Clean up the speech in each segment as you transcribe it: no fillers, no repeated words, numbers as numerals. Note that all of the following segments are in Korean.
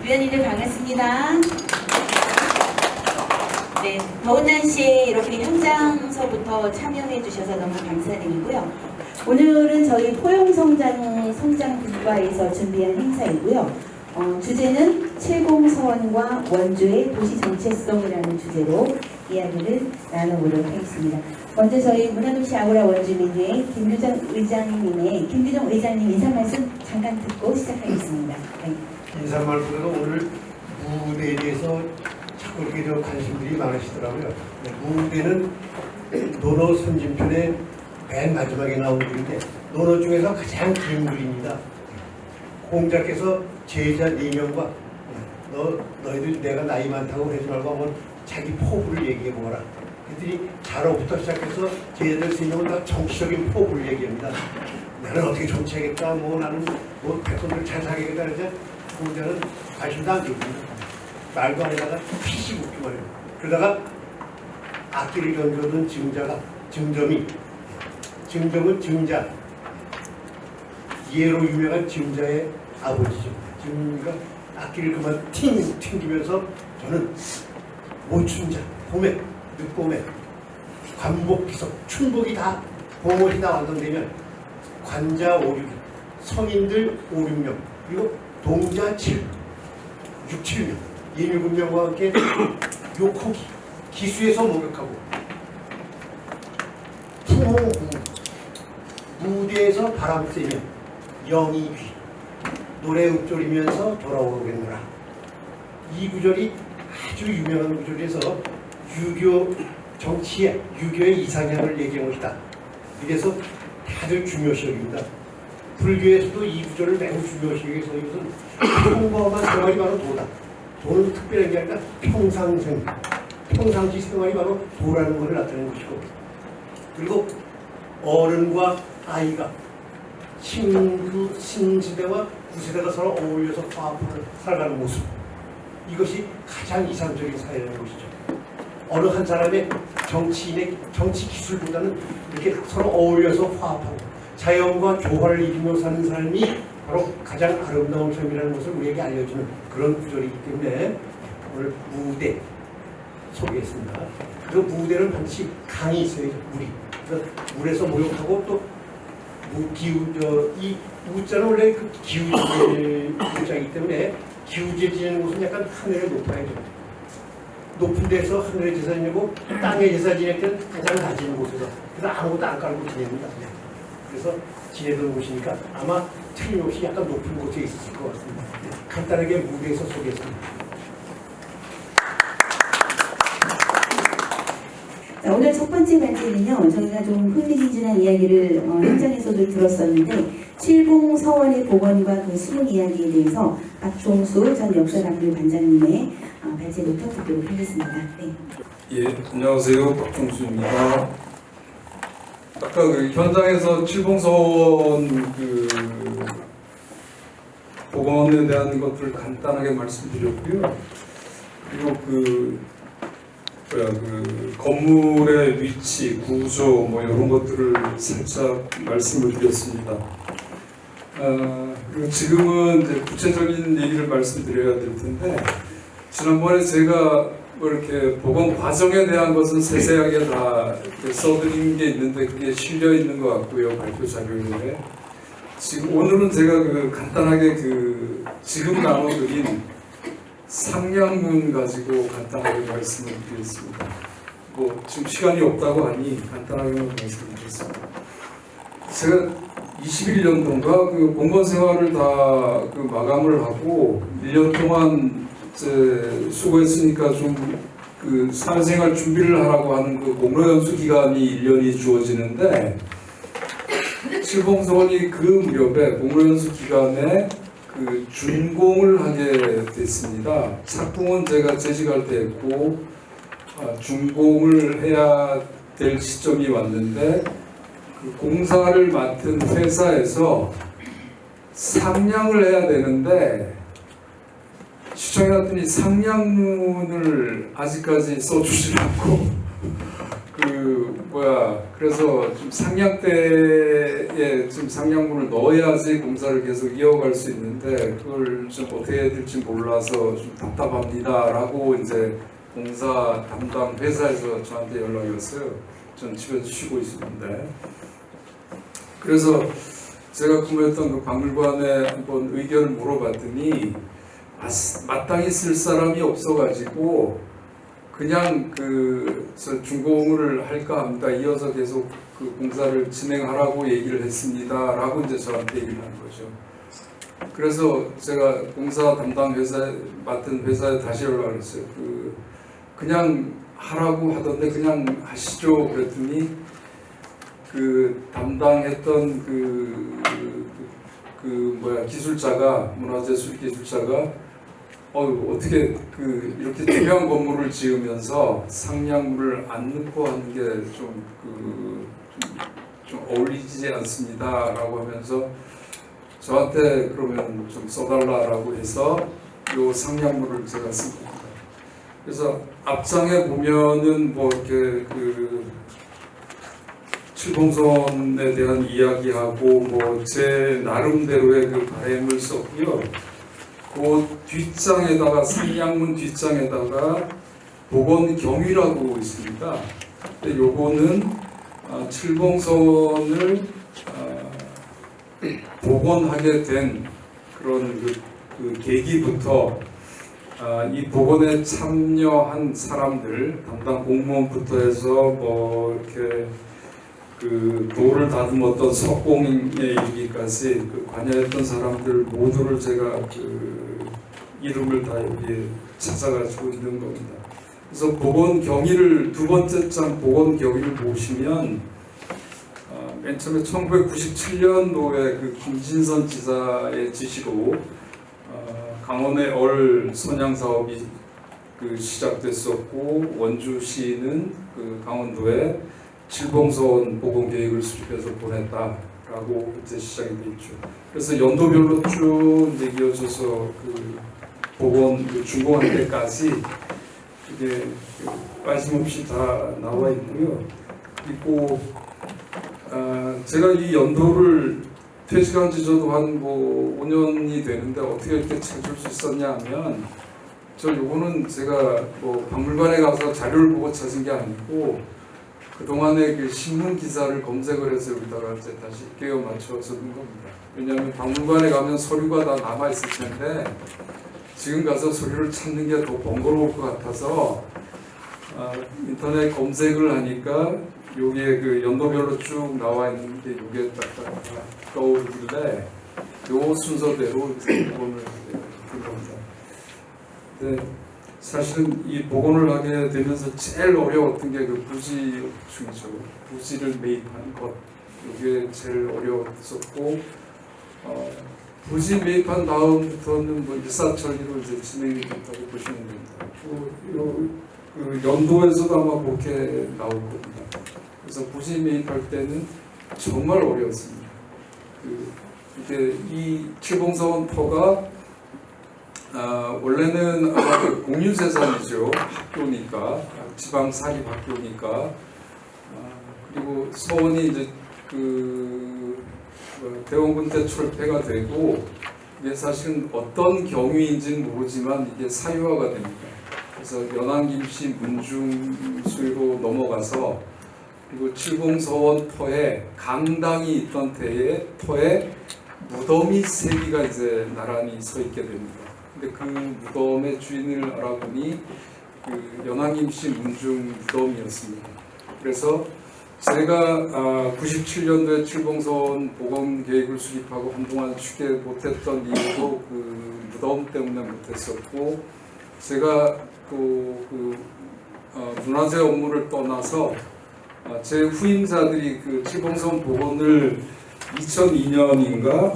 위원님들 반갑습니다. 네, 더운 날씨에 이렇게 현장서부터 참여해 주셔서 너무 감사드리고요. 오늘은 저희 포용성장국가에서 준비한 행사이고요. 주제는 70서원과 원주의 도시정체성이라는 주제로 이야기를 나눠보도록 하겠습니다. 먼저 저희 문화도시 아우라 원주민회 김규정 의장님 인사 말씀 잠깐 듣고 시작하겠습니다. 네. 인사 말보다도 오늘 무대에 대해서 자꾸 이렇게 관심들이 많으시더라고요. 네, 무대는 논어 선진편의 맨 마지막에 나온 글인데 논어 중에서 가장 긴 글입니다. 공자께서 제자 4명과 너희들 내가 나이 많다고 그러지 말고 한번 자기 포부를 얘기해 보거라. 그랬더니 자로부터 시작해서 제자들 3명은 다 정치적인 포부를 얘기합니다. 나는 어떻게 정치하겠다, 나는 백성들 잘 살겠다 그러자 공자는 관심도 안 줍니다. 말도 안 해다가 피식 웃기만 해요. 그러다가 악기를 연주하던 증점은 증자, 예로 유명한 증자의 아버지죠. 증가 악기를 그만 튕기면서 저는 모춘자, 봄에, 늦봄에 관복, 기석, 춘복이 다 봄옷이 다 완성되면 관자 5, 6, 성인들 5, 6명 그리고 동자 6, 7명 7명과 함께 요코기 기수에서 목욕하고 풍호우 무대에서 바람 쐬며 영이 귀 노래 읊조리면서 돌아오겠노라. 이 구절이 아주 유명한 구절에서 유교 정치의 유교의 이상향을 얘기한 것이다. 이래서 다들 중요시 여깁니다. 불교에서도 이 구절을 매우 중요시 여기서 이것은 평범한 생활이 바로 도다. 도는 특별한 게 아니라 평상시 생활이 바로 도라는 것을 나타내는 것이고, 그리고 어른과 아이가 신시대와 구세대가 서로 어울려서 화합을 살아가는 모습, 이것이 가장 이상적인 사회라는 것이죠. 어느 한 사람의 정치인의 정치 기술보다는 이렇게 서로 어울려서 화합하고 자연과 조화를 이루며 사는 삶이 바로 가장 아름다운 삶이라는 것을 우리에게 알려주는 그런 구절이기 때문에 오늘 무대 소개했습니다. 그 무대는 반드시 강이 있어야죠. 물이. 그래서 물에서 목욕하고 또 이 우자는 원래 그 기우제 우자이기 때문에 기우제 지내는 곳은 약간 하늘에 높아야죠. 높은 데서 하늘의 제사 지내고 땅의 제사 지낼 때는 가장 낮은 곳에서, 그래서 아무것도 안 깔고 지냅니다. 그래서 지내던 곳이니까 아마 틀림없이 약간 높은 곳에 있었을 것 같습니다. 간단하게 무대에서 소개했습니다. 자, 오늘 첫 번째 발제는요, 저희가 좀 흥미진진한 이야기를 현장에서도 들었었는데, 칠봉서원의 복원과 그 숨은 이야기에 대해서 박종수 전 역사담물 관장님의 발제부터 듣도록 하겠습니다. 네. 예, 안녕하세요. 박종수입니다. 아까 그 현장에서 칠봉서원 복원에 대한 것들을 간단하게 말씀드렸고요. 그리고 그 건물의 위치, 구조 이런 것들을 살짝 말씀을 드렸습니다. 그리고 지금은 이제 구체적인 얘기를 말씀드려야 될 텐데, 지난번에 제가 이렇게 복원 과정에 대한 것은 세세하게 다 써드린 게 있는데 그게 실려 있는 것 같고요, 발표 자료에. 지금 오늘은 제가 간단하게 지금 나눠드린 상량문 가지고 간단하게 말씀을 드리겠습니다. 지금 시간이 없다고 하니 간단하게만 말씀을 드리겠습니다. 제가 21년도인가 공무원 생활을 다 마감을 하고 1년 동안 수고했으니까 좀 사회생활 준비를 하라고 하는 공로연수 기간이 1년이 주어지는데, 칠봉서원이 그 무렵에 공로연수 기간에 준공을 하게 됐습니다. 착공은 제가 재직할 때 했고 준공을 해야 될 시점이 왔는데, 공사를 맡은 회사에서 상량을 해야 되는데 시청에 갔더니 상량문을 아직까지 써주지 않고 그래서 좀 상량대에 좀 상량분을 넣어야지 공사를 계속 이어갈 수 있는데 그걸 좀 어떻게 해야 될지 몰라서 좀 답답합니다라고 이제 공사 담당 회사에서 저한테 연락이 왔어요. 전 집에서 쉬고 있었는데. 그래서 제가 근무했던 그 박물관에 한번 의견을 물어봤더니 마땅히 쓸 사람이 없어가지고 그냥 저 준공을 할까 합니다. 이어서 계속 그 공사를 진행하라고 얘기를 했습니다라고 이제 저한테 얘기를 한 거죠. 그래서 제가 공사 담당 맡은 회사에 다시 연락을 했어요. 그냥 하라고 하던데 그냥 하시죠. 그랬더니 담당했던 기술자가 문화재술 기술자가 어떻게 이렇게 중요한 건물을 지으면서 상량물을 안 넣고 하는 게 좀 어울리지 않습니다라고 하면서 저한테 그러면 좀 써달라라고 해서 요 상량물을 제가 쓴 겁니다. 그래서 앞장에 보면은 이렇게 칠봉선에 대한 이야기하고 제 나름대로의 바램을 썼고요. 그 뒷장에다가 상량문 뒷장에다가 복원경위라고 있습니다. 근데 요거는 칠봉선을 복원하게 된 그런 그 계기부터 이 복원에 참여한 사람들 담당 공무원부터 해서 이렇게 돌을 다듬었던 석공에 이르기까지 관여했던 사람들 모두를 제가 이름을 다 여기에 찾아가지고 있는 겁니다. 그래서 복원 경위를 두 번째 장 복원 경위를 보시면 맨 처음에 1997년도에 김진선 지사의 지시로 강원의 얼 선양 사업이 시작됐었고 원주시는 강원도에 칠봉선 복원 계획을 수립해서 보냈다라고 이제 시작이 됐죠. 그래서 연도별로 쭉 이제 이어져서 복원 준공할 때까지 이게 빠짐없이 다 나와 있고요. 그리고 제가 이 연도를 퇴직한 지 저도 한 5년이 되는데 어떻게 이렇게 찾을 수 있었냐 하면 요거는 제가 박물관에 가서 자료를 보고 찾은 게 아니고 그동안의 신문 기사를 검색을 해서 여기다가 이제 다시 끼워 맞춰서 넣은 겁니다. 왜냐하면 박물관에 가면 서류가 다 남아있을 텐데 지금 가서 서류를 찾는 게 더 번거로울 것 같아서 인터넷 검색을 하니까 여기에 연도별로 쭉 나와 있는 게 이게 딱 떠오르길래 요 순서대로 이제 복원을 한 겁니다. 근데 사실은 이 복원을 하게 되면서 제일 어려웠던 게 부지 중이죠. 부지를 매입하는 것. 이게 제일 어려웠었고 부지 매입한 다음부터는 일사천리로 이제 진행이 됐다고 보시면 됩니다. 연도에서도 아마 그렇게 나올 겁니다. 그래서 부지 매입할 때는 정말 어려웠습니다. 이게 이 칠봉사원 터가 원래는 아마 공유재산이죠. 학교니까 지방 사립 학교니까 그리고 서원이 이제 대원군 때 철폐가 되고 이게 사실은 어떤 경위인지는 모르지만 이게 사유화가 됩니다. 그래서 연안김씨 문중수로 넘어가서 그리고 칠봉서원 터에 강당이 있던 터에 무덤이 3개가 이제 나란히 서 있게 됩니다. 근데 그 무덤의 주인을 알아보니 연안김씨 문중 무덤이었습니다. 그래서 제가 97년도에 칠봉서원 복원 계획을 수립하고 한동안 쉽게 못했던 이유도 무덤 때문에 못했었고 제가 또 문화재 업무를 떠나서 제 후임자들이 칠봉서원 복원을 2002년인가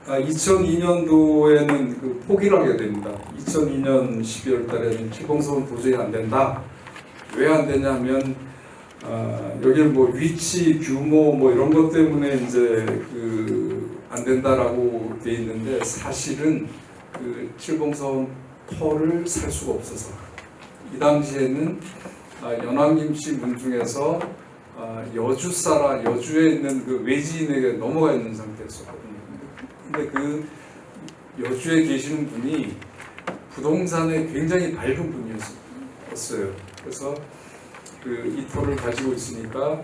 2002년도에는 포기를 하게 됩니다. 2002년 12월 달에는 칠봉서원 도저히 안 된다. 왜 안 되냐면 여기는 위치, 규모 이런 것 때문에 이제 안 된다라고 돼 있는데 사실은 칠봉서원 터를 살 수가 없어서 이 당시에는 연왕김씨 문 중에서 여주에 있는 그 외지인에게 넘어가 있는 상태였었거든요. 근데 그 여주에 계시는 분이 부동산에 굉장히 밝은 분이었어요. 그래서 그 이 터를 가지고 있으니까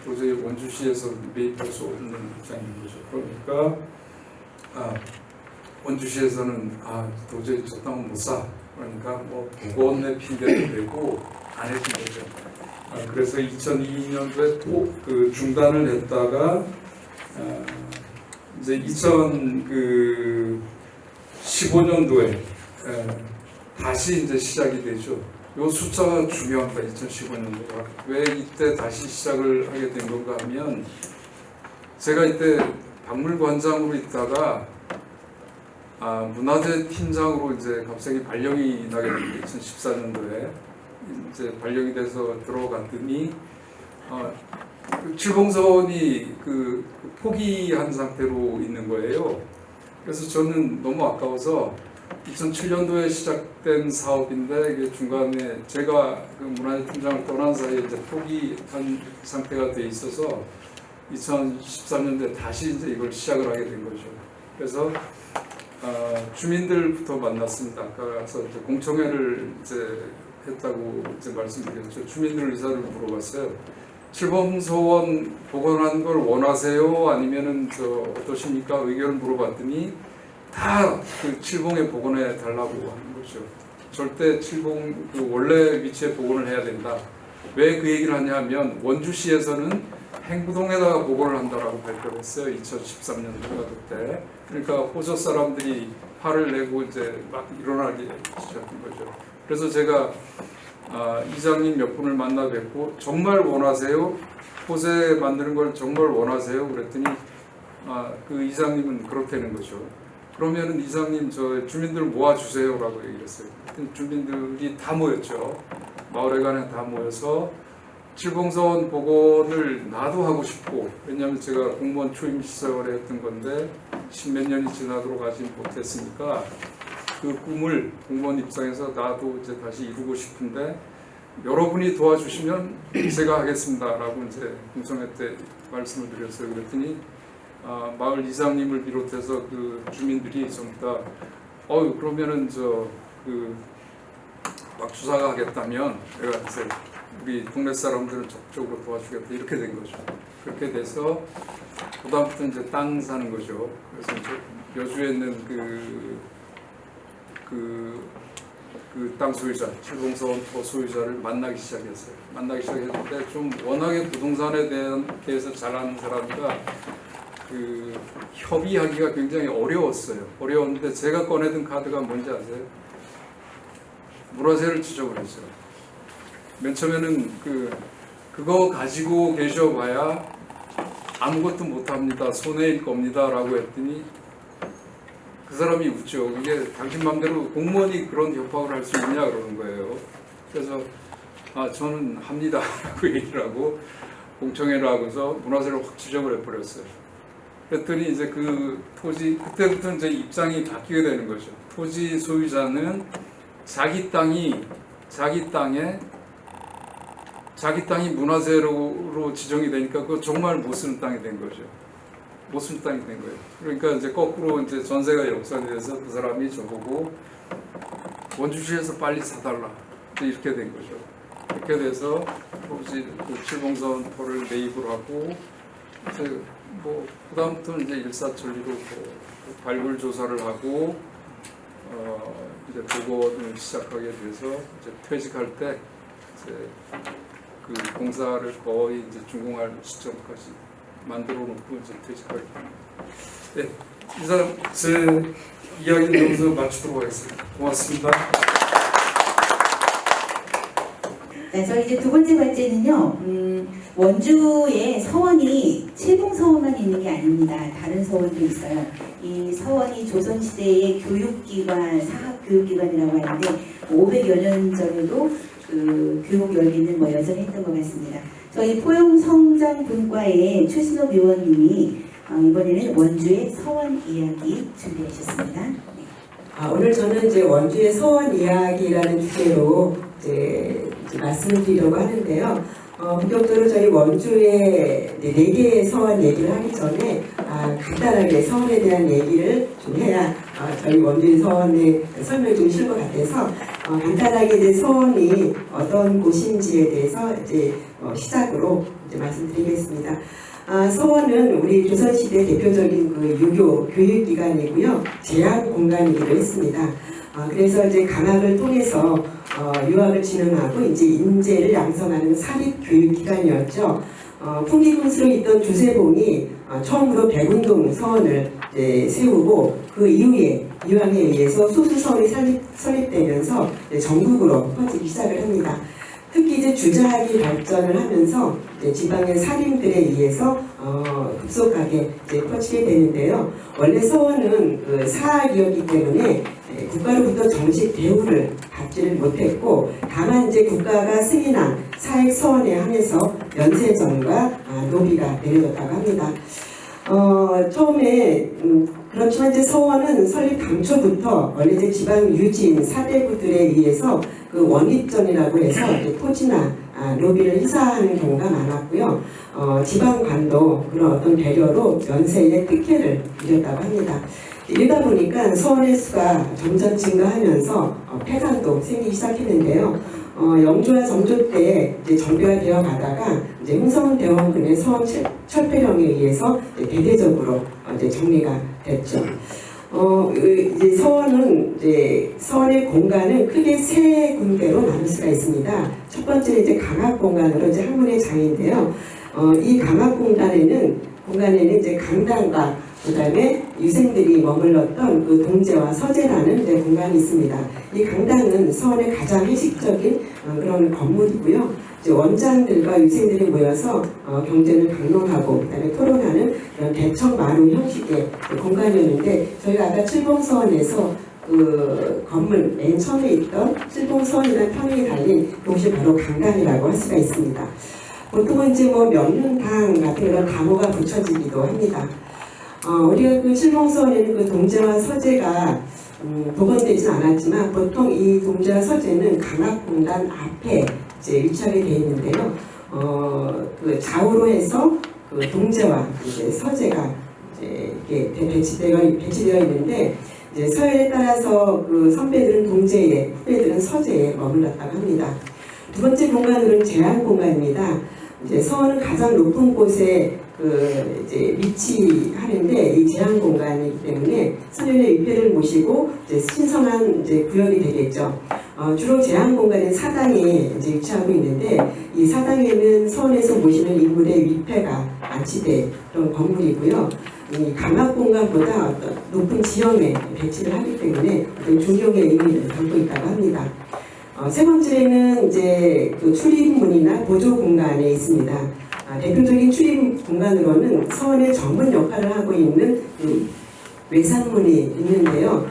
도저히 원주시에서 매입할 수 없는 입장인 거죠. 그러니까 원주시에서는 도저히 저 땅은 못 사. 그러니까 뭐 보건의 핑계도 대고 안 해준 거죠. 그래서 2002년도에 또 그 중단을 했다가 이제 2015년도에 다시 이제 시작이 되죠. 이 숫자가 중요합니다. 2015년도가 왜 이때 다시 시작을 하게 된 건가 하면 제가 이때 박물관장으로 있다가 문화재 팀장으로 이제 갑자기 발령이 나게 됐는데 2014년도에 이제 발령이 돼서 들어갔더니 칠봉서원이 그 포기한 상태로 있는 거예요. 그래서 저는 너무 아까워서 2007년도에 시작된 사업인데 이게 중간에 제가 그 문화재 팀장을 떠난 사이에 이제 포기한 상태가 돼 있어서 2013년도에 다시 이제 이걸 시작을 하게 된 거죠. 그래서 주민들부터 만났습니다. 아까서 이제 공청회를 이제 했다고 이제 말씀드렸죠. 주민들 의사를 물어봤어요. 칠봉서원 복원한 걸 원하세요? 아니면은 어떠십니까? 의견을 물어봤더니 다 그 칠봉에 복원해 달라고 하는 거죠. 절대 칠봉 그 원래 위치에 복원을 해야 된다. 왜 그 얘기를 하냐면 원주시에서는 행부동에다가 복원을 한다라고 발표를 했어요. 2013년도가 그때. 그러니까 호저 사람들이 화를 내고 이제 막 일어나기 시작한 거죠. 그래서 제가 이장님 몇 분을 만나 뵙고 정말 원하세요? 호재 만드는 걸 정말 원하세요? 그랬더니 그 이장님은 그렇다는 거죠. 그러면은 이장님 저 주민들 모아주세요라고 얘기를 했어요. 주민들이 다 모였죠. 마을회관에 다 모여서 칠봉서원 복원을 나도 하고 싶고, 왜냐하면 제가 공무원 초임 시절에 했던 건데 십몇 년이 지나도록 아직 못했으니까 그 꿈을 공무원 입장에서 나도 이제 다시 이루고 싶은데 여러분이 도와주시면 제가 하겠습니다라고 이제 공청회 때 말씀을 드렸어요. 그랬더니 마을 이장님을 비롯해서 그 주민들이 전부 다 그러면은 막 주사가 하겠다면 내가 이제 우리 동네 사람들을 적극적으로 도와주겠다 이렇게 된 거죠. 그렇게 돼서 그다음부터 이제 땅 사는 거죠. 그래서 이제 여주에 있는 그 땅 소유자, 칠봉서원 토 소유자를 만나기 시작했어요. 만나기 시작했는데 좀 워낙에 부동산에 대해서 잘 아는 사람이라 그 협의하기가 굉장히 어려웠어요. 어려웠는데 제가 꺼내든 카드가 뭔지 아세요? 문화재를 지적을했어요. 맨 처음에는 그거 가지고 계셔봐야 아무것도 못합니다. 손해일 겁니다라고 했더니 그 사람이 웃죠. 이게 당신 맘대로 공무원이 그런 협박을 할 수 있냐 그러는 거예요. 그래서 저는 합니다라고 얘기를 하고 공청회를 하고서 문화재를 확 지적을 해버렸어요. 그랬더니 이제 그 토지 그때부터 이제 입장이 바뀌게 되는 거죠. 토지 소유자는 자기 땅이 문화재로 지정이 되니까 그거 정말 못 쓰는 땅이 된 거죠. 못 쓰는 땅이 된 거예요. 그러니까 이제 거꾸로 이제 전세가 역산이 돼서 그 사람이 저보고 원주시에서 빨리 사달라 이렇게 된 거죠. 이렇게 돼서 토지 그 칠봉서원 토를 매입을 하고 이제 그다음부터 이제 일사천리로 발굴 조사를 하고 이제 복원을 시작하게 돼서 이제 퇴직할 때 이제 그 공사를 거의 이제 준공할 시점까지 만들어 놓고 이제 퇴직하게 됩니다. 네, 이상 제 이야기를 여기서 마치도록 하겠습니다. 고맙습니다. 네, 저희 이제 두 번째 과제는요. 원주에 서원이 칠봉서원만 있는 게 아닙니다. 다른 서원도 있어요. 이 서원이 조선시대의 교육기관, 사학교육기관이라고 하는데 500여 년 전에도 그 교육 열기는 여전히 했던 것 같습니다. 저희 포용성장분과의 최신호 위원님이 이번에는 원주의 서원 이야기 준비하셨습니다. 네. 오늘 저는 이제 원주의 서원 이야기라는 주제로 이제 이제 말씀을 드리려고 하는데요. 본격적으로 저희 원주의 4개의 서원 얘기를 하기 전에 간단하게 서원에 대한 얘기를 좀 해야 저희 원주의 서원의 설명이 좀 쉬울 것 같아서 간단하게 이제 서원이 어떤 곳인지에 대해서 이제 시작으로 이제 말씀드리겠습니다. 서원은 우리 조선시대 대표적인 그 유교 교육기관이고요. 제한 공간이기도 했습니다. 그래서 이제 강학을 통해서 유학을 진흥하고 이제 인재를 양성하는 사립교육기관이었죠. 풍기군수로 있던 주세봉이 처음으로 백운동 서원을 이제 세우고 그 이후에 이황에 의해서 소수서원이 설립되면서 전국으로 퍼지기 시작을 합니다. 특히 이제 주자학이 발전을 하면서 이제 지방의 사림들에 의해서 급속하게 이제 퍼지게 되는데요. 원래 서원은 그 사학이었기 때문에 국가로부터 정식 대우를 받지를 못했고, 다만 이제 국가가 승인한 사익 서원에 한해서 면세점과 노비가 내려졌다고 합니다. 처음에 그렇지만 이제 서원은 설립 당초부터 원래 이제 지방 유진 사대부들에 의해서 그 원입전이라고 해서 이제 토지나 노비를 희사하는 경우가 많았고요. 지방관도 그런 어떤 배려로 면세의 특혜를 누렸다고 합니다. 이러다 보니까 서원의 수가 점점 증가하면서 폐단도 생기기 시작했는데요. 영조와 정조 때 이제 정비가 되어 가다가 이제 흥성대원군의 서원 철폐령에 의해서 대대적으로 이제 정리가 됐죠. 이제 서원은 이제 서원의 공간은 크게 세 군데로 나눌 수가 있습니다. 첫 번째는 이제 강학 공간으로 이제 학문의 장인데요. 이 강학 공간에는 이제 강당과 그다음에 유생들이 머물렀던 그 동제와 서제라는 이제 공간이 있습니다. 이 강당은 서원의 가장 회식적인 그런 건물이고요. 이제 원장들과 유생들이 모여서 경전을 강론하고 그다음에 토론하는 그런 대청 마루 형식의 공간이었는데, 저희가 아까 칠봉서원에서 그 건물 맨 처음에 있던 칠봉서원이라는 편이 달린 그곳이 바로 강당이라고 할 수가 있습니다. 보통은 이제 뭐 명륜당 같은 그런 다모가 붙여지기도 합니다. 우리가 그 칠봉서원에는 그 동제와 서제가 복원되지는 않았지만, 보통 이 동제와 서제는 강학공단 앞에 이제 위치하게 되어 있는데요. 그 좌우로 해서 그 동제와 이제 서제가 이제 이렇게 배치되어 있는데, 이제 서열에 따라서 그 선배들은 동제에, 후배들은 서제에 머물렀다고 합니다. 두 번째 공간으로는 제한 공간입니다. 이제 서원은 가장 높은 곳에 그 이제 위치하는데, 이 제한 공간이기 때문에 선현의 위패를 모시고 이제 신성한 이제 구역이 되겠죠. 주로 제한 공간은 사당에 이제 위치하고 있는데, 이 사당에는 서원에서 모시는 인물의 위패가 안치된 그런 건물이고요. 이 강학 공간보다 어떤 높은 지형에 배치를 하기 때문에 어떤 존경의 의미를 담고 있다고 합니다. 세 번째는 이제 그 출입문이나 보조 공간에 있습니다. 대표적인 출입 공간으로는 서원의 정문 역할을 하고 있는 그 외산문이 있는데요.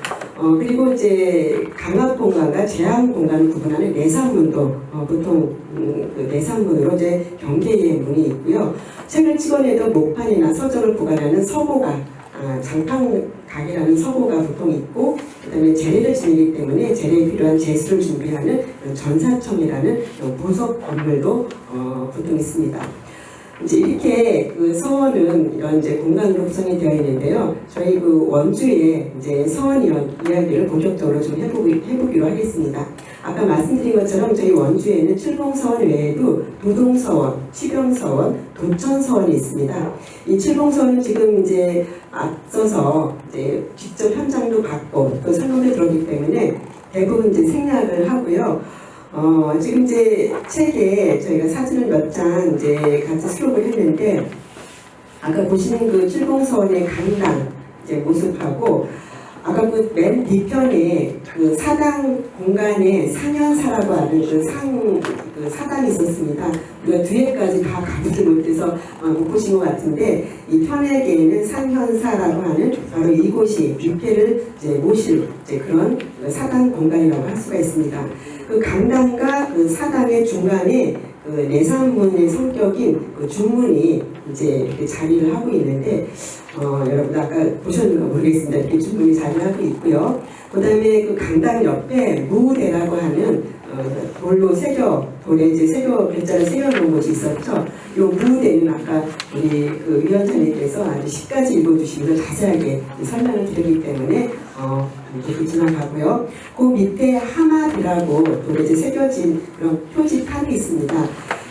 그리고 이제 강학 공간과 제한 공간을 구분하는 내산문도 보통 그 내산문으로 이제 경계의 문이 있고요. 책을 찍어내던 목판이나 서적을 보관하는 서고가 장판각이라는 서고가 보통 있고, 그다음에 제례를 지내기 때문에 제례에 필요한 제수를 준비하는 전사청이라는 보석 건물도 보통 있습니다. 이제 이렇게 그 서원은 이런 이제 공간으로 구성이 되어 있는데요. 저희 그 원주의 이제 서원 이야기를 본격적으로 좀 해보기로 하겠습니다. 아까 말씀드린 것처럼 저희 원주에는 칠봉서원 외에도 도동서원, 치병서원, 도천서원이 있습니다. 이 칠봉서원은 지금 이제 앞서서 이제 직접 현장도 받고 또 설명도 들었기 때문에 대부분 이제 생략을 하고요. 지금 이제 책에 저희가 사진을 몇 장 이제 같이 수록을 했는데, 아까 보시는 그 칠봉서원의 강당 이제 모습하고, 아까 그 맨 뒤편에 그 사당 공간에 상현사라고 하는 그 사당이 있었습니다. 우리가 뒤에까지 다 가보지 못해서 못 보신 것 같은데, 이 편에게는 상현사라고 하는 바로 이곳이 위패를 이제 모실 이제 그런 사당 공간이라고 할 수가 있습니다. 그 강당과 그 사당의 중간에 그 내산문의 성격인 그 중문이 이제 이렇게 자리를 하고 있는데, 여러분 아까 보셨는가 모르겠습니다. 이렇게 중문이 자리를 하고 있고요. 그다음에 그 강당 옆에 무대라고 하는 돌로 돌에 이제 글자를 새겨놓은 곳이 있었죠. 이 무대는 아까 우리 그 위원장님께서 아주 시까지 읽어주시면서 자세하게 설명을 드리기 때문에 이렇게 지나가고요. 그 밑에 하마비라고 돌에 이제 새겨진 그런 표지판이 있습니다.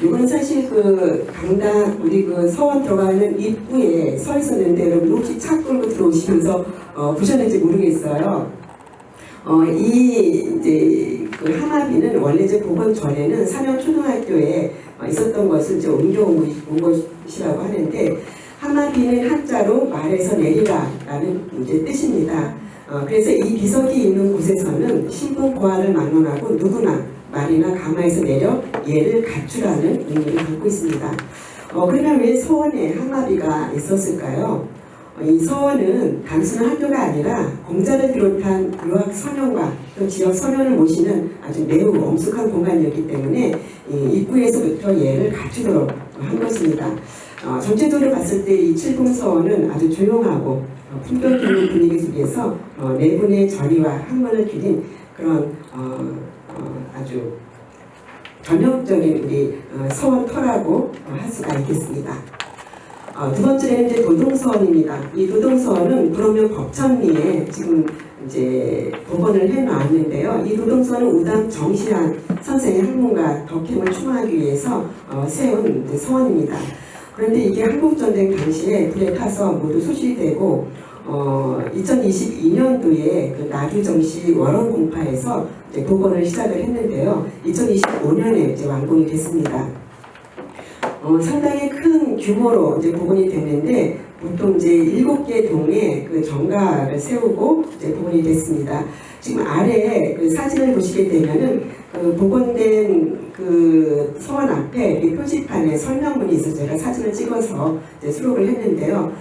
이거는 사실 그 강당 우리 그 서원 들어가는 입구에 서 있었는데 여러분 혹시 차 끌고 들어오시면서 보셨는지 모르겠어요. 이제 그 하마비는 원래 이제 복원 전에는 산영초등학교에 있었던 것을 이제 옮겨온 것이라고 하는데, 하마비는 한자로 말에서 내리라라는 이제 뜻입니다. 그래서 이 비석이 있는 곳에서는 신분 고하를 막론하고 누구나 말이나 가마에서 내려 예를 갖추라는 의미를 갖고 있습니다. 그러면 왜 서원에 하마비가 있었을까요? 이 서원은 단순한 학교가 아니라 공자를 비롯한 유학 선영과 또 지역 선현을 모시는 아주 매우 엄숙한 공간이었기 때문에 입구에서부터 예를 갖추도록 한 것입니다. 전체적으로 봤을 때 이 칠봉서원은 아주 조용하고 품격 있는 분위기 속에서 네 분의 절이와 학문을 기린 그런 아주 전형적인 우리 서원터라고 할 수가 있겠습니다. 두 번째는 이제 도동서원입니다. 이 도동서원은 그러면 법천리에 지금 이제 복원을 해놨는데요. 이 도동서원은 우당 정시환 선생의 학문과 덕행을 추모하기 위해서 세운 이제 서원입니다. 그런데 이게 한국전쟁 당시에 불에 타서 모두 소실되고 2022년도에 그 나주정시 월원공파에서 이제 복원을 시작을 했는데요. 2025년에 이제 완공이 됐습니다. 상당히 큰 규모로 이제 복원이 됐는데 보통 이제 7개 동에 그 정가를 세우고 이제 복원이 됐습니다. 지금 아래에 그 사진을 보시게 되면은 그 복원된 그 서원 앞에 이 표지판에 설명문이 있어서 제가 사진을 찍어서 이제 수록을 했는데요.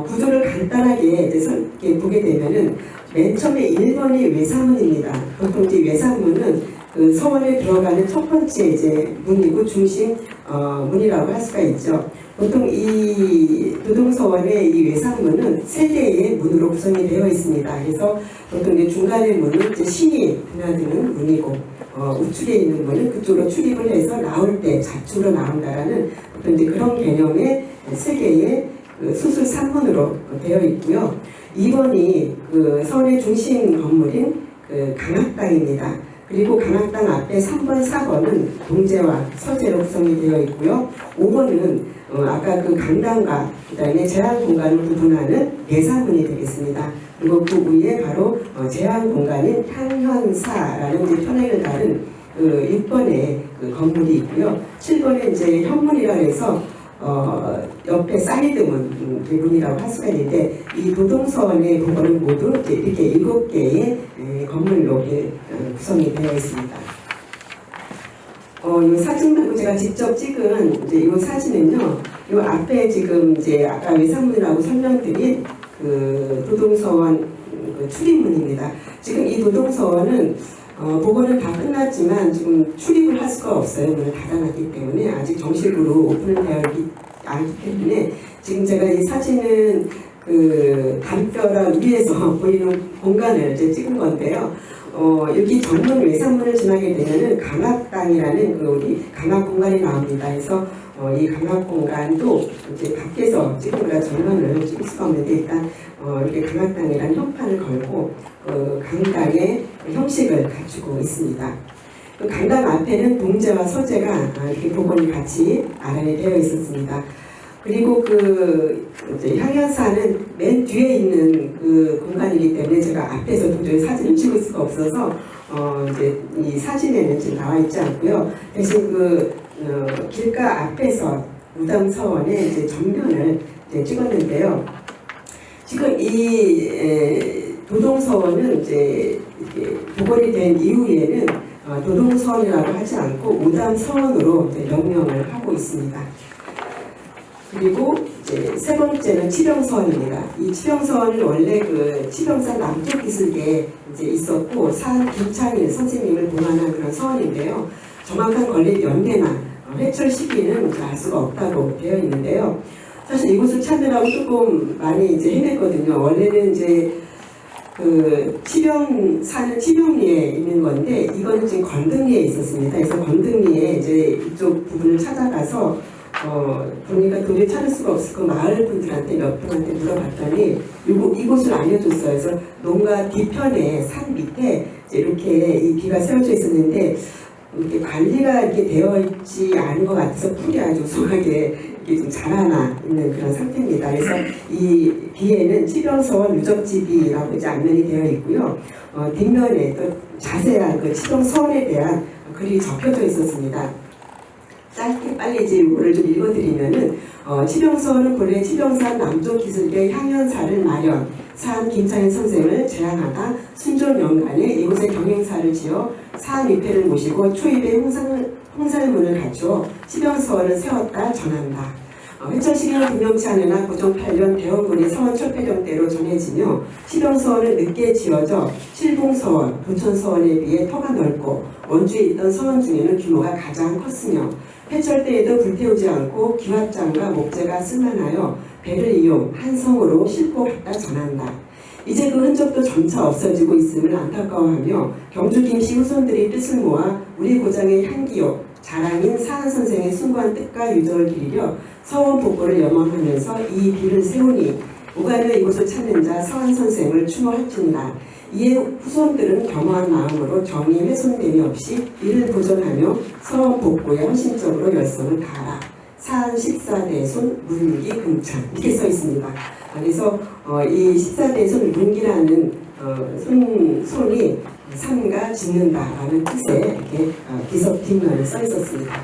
구조를 간단하게 이제 보게 되면은 맨 처음에 1번이 외사문입니다. 보통 이제 외사문은 그 서원에 들어가는 첫 번째 이제 문이고 중심 문이라고 할 수가 있죠. 보통 이 도동서원의 이 외상문은 3개의 문으로 구성이 되어 있습니다. 그래서 보통 이제 중간의 문은 이제 신이 드나드는 문이고 우측에 있는 문은 그쪽으로 출입을 해서 나올 때 좌측으로 나온다라는 보통 이제 그런 개념의 3개의 그 수술 3문으로 되어 있고요. 2번이 그 서원의 중심 건물인 그 강학당입니다. 그리고 강학당 앞에 3번, 4번은 동제와 서재로 구성이 되어 있고요. 5번은 아까 그 강당과 그다음에 제한 공간을 구분하는 내사문이 되겠습니다. 그리고 그 위에 바로 제한 공간인 향현사라는 이제 편액을 다른 그 6번의 그 건물이 있고요. 7번에 이제 현문이라 해서 옆에 사이드문 문이라고 할 수가 있는데, 이 도동서원의 복원은 모두 이렇게 7개의 건물로 구성이 되어 있습니다. 이 사진 말고 제가 직접 찍은 이제 이 사진은요, 이 앞에 지금 이제 아까 외상문이라고 설명드린 그 도동서원 그 출입문입니다. 지금 이 도동서원은 복원은 다 끝났지만 지금 출입을 할 수가 없어요. 문을 닫아놨기 때문에 아직 정식으로 오픈을 되어 있지 않기 때문에 지금 제가 이 사진은 그 담벼락 위에서 보이는 공간을 이제 찍은 건데요. 여기 정문 외상문을 지나게 되면은 강학당이라는 그 우리 강학 공간이 나옵니다. 그래서 이 강학 공간도 이제 밖에서 찍은 거라 정면을 찍을 수가 없는데 일단 이렇게 강학당이라는 현판을 걸고 강당의 형식을 갖추고 있습니다. 그 강당 앞에는 동제와 서제가 이렇게 복원이 같이 나란히 되어 있었습니다. 그리고 그 이제 향연사는 맨 뒤에 있는 그 공간이기 때문에 제가 앞에서 도저히 사진을 찍을 수가 없어서 이제 이 사진에는 지금 나와 있지 않고요. 대신 그 길가 앞에서 무당서원의 이제 전면을 이제 찍었는데요. 지금 이 도동서원은 이제 복원이 된 이후에는 도동서원이라고 하지 않고 무당서원으로 명명을 하고 있습니다. 그리고 이제 세 번째는 치병서원입니다. 이 치병서원은 원래 그 치병산 남쪽 기슭에 이제 있었고 김창일 선생님을 봉안한 그런 서원인데요. 정확한 건립 연대나 회철 시기는 알 수가 없다고 되어 있는데요. 사실 이곳을 찾느라고 조금 많이 이제 헤맸거든요. 원래는 이제 그 사는 치병리에 있는 건데 이거는 지금 건등리에 있었습니다. 그래서 건등리에 이제 이쪽 부분을 찾아가서 보니까 도저히 찾을 수가 없을 거 마을 분들한테 몇 분한테 물어봤더니 이곳을 알려줬어요. 그래서 농가 뒤편에 산 밑에 이제 이렇게 이 비가 세워져 있었는데 이렇게 관리가 이렇게 되어 있지 않은 것 같아서 풀이 아주 우성하게 이렇게 좀 자라나 있는 그런 상태입니다. 그래서 이 비에는 치병서원 유적지비라고 이제 앞면이 되어 있고요. 뒷면에 또 자세한 그 치병서원에 대한 글이 적혀져 있었습니다. 짧게 빨리 이제 이거를 좀 읽어드리면은 치병서원은 본래 치병산 남쪽 기슭의 향연사를 마련, 산 김창현 선생을 제안하다 순종 연간에 이곳에 경영사를 지어 산 위패를 모시고 초입에 홍살문을 갖추어 치병서원을 세웠다 전한다. 회천시기는 분명치 않으나 고종 8년 대원군의 서원 철폐령 때로 전해지며 치병서원은 늦게 지어져 칠봉서원, 도천서원에 비해 터가 넓고 원주에 있던 서원 중에는 규모가 가장 컸으며 해철 때에도 불태우지 않고 기왓장과 목재가 쓸만하여 배를 이용 한 성으로 싣고 갔다 전한다. 이제 그 흔적도 점차 없어지고 있음을 안타까워하며 경주 김씨 후손들이 뜻을 모아 우리 고장의 향기요 자랑인 사한 선생의 숭고한 뜻과 유적을 기리려 서원 복고를 염원하면서 이 비를 세우니 오가며 이곳을 찾는 자 서한 선생을 추모할지니라. 이에 후손들은 겸허한 마음으로 정의 훼손됨이 없이 이를 보존하며 서원 복고에 헌신적으로 열성을 다하라. 사한 14대손 문기 금창 이렇게 써 있습니다. 그래서 이 14대손 문기라는 손이 삼가 짓는다라는 뜻의 이렇게 비석 뒷면에 써 있었습니다.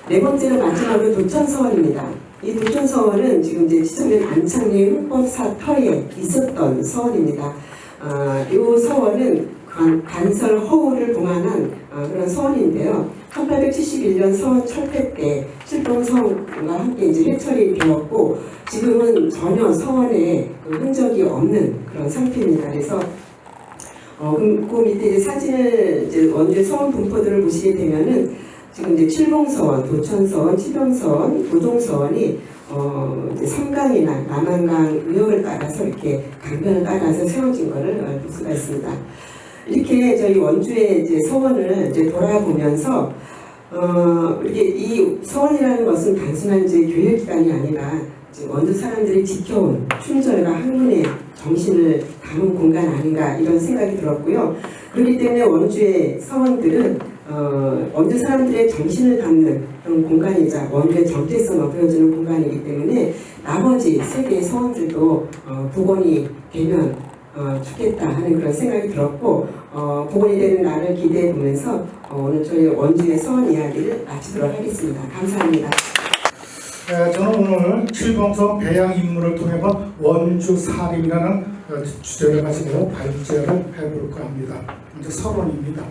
네 번째로 마지막으로 도천서원입니다. 이 도천서원은 지금 이제 지정된 안창리 흑법사터에 있었던 서원입니다. 이 서원은 간설 허우를 봉안한 그런 서원인데요. 1871년 서원 철폐 때 칠봉성과 함께 이제 해철이 되었고 지금은 전혀 서원에 흔적이 없는 그런 상태입니다. 그래서 그 밑에 이제 사진을 이제 원주의 서원 분포들을 보시게 되면은 지금 이제 칠봉서원, 도천서원, 치병서원, 도동서원이 이제 섬강이나 남한강 의역을 따라서 이렇게 강변을 따라서 세워진 것을 볼 수가 있습니다. 이렇게 저희 원주의 이제 서원을 이제 돌아보면서 이게 이 서원이라는 것은 단순한 이제 교육기관이 아니라 이제 원주 사람들이 지켜온 충절과 학문의 정신을 담은 공간 아닌가 이런 생각이 들었고요. 그렇기 때문에 원주의 서원들은 원주 사람들의 정신을 담는 그런 공간이자 원주의 정체성을 보여주는 공간이기 때문에 나머지 세계의 서원들도 복원이 되면 좋겠다 하는 그런 생각이 들었고 복원이 되는 날을 기대해 보면서 오늘 저희 원주의 서원 이야기를 마치도록 하겠습니다. 감사합니다. 저는 오늘 칠봉성 배양 임무를 통해 본 원주 사림이라는 주제를 가지고 발제를 해볼까 합니다. 먼저 서론입니다.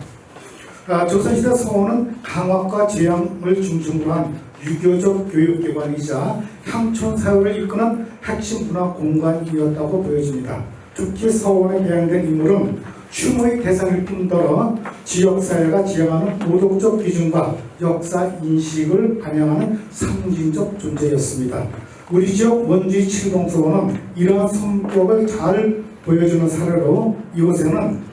조선시대 서원은 강학과 재양을 중심으로 한 유교적 교육기관이자 향촌사회를 이끄는 핵심 문화 공간이었다고 보여집니다. 특히 서원에 배양된 인물은 추모의 대상일 뿐더러 지역사회가 지향하는 도덕적 기준과 역사인식을 반영하는 상징적 존재였습니다. 우리 지역 원주의 칠봉서원은 이러한 성격을 잘 보여주는 사례로 이곳에는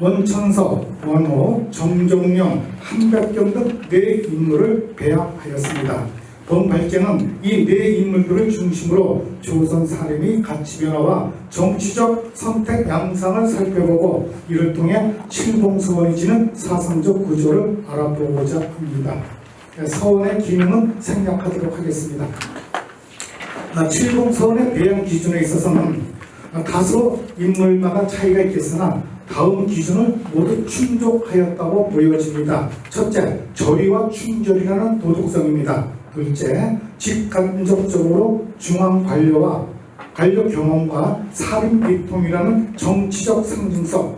원천서, 원호, 정종령, 한백경 등 4 인물을 배양하였습니다. 본 발제는 이 4 인물들을 중심으로 조선 사림의 가치 변화와 정치적 선택 양상을 살펴보고 이를 통해 칠봉서원이 지닌 사상적 구조를 알아보고자 합니다. 서원의 기능은 생략하도록 하겠습니다. 칠봉서원의 배양 기준에 있어서는 다소 인물마다 차이가 있겠으나 다음 기준을 모두 충족하였다고 보여집니다. 첫째, 절의와 충절이라는 도덕성입니다. 둘째, 직간접적으로 중앙관료와 관료 경험과 사림 비통이라는 정치적 상징성.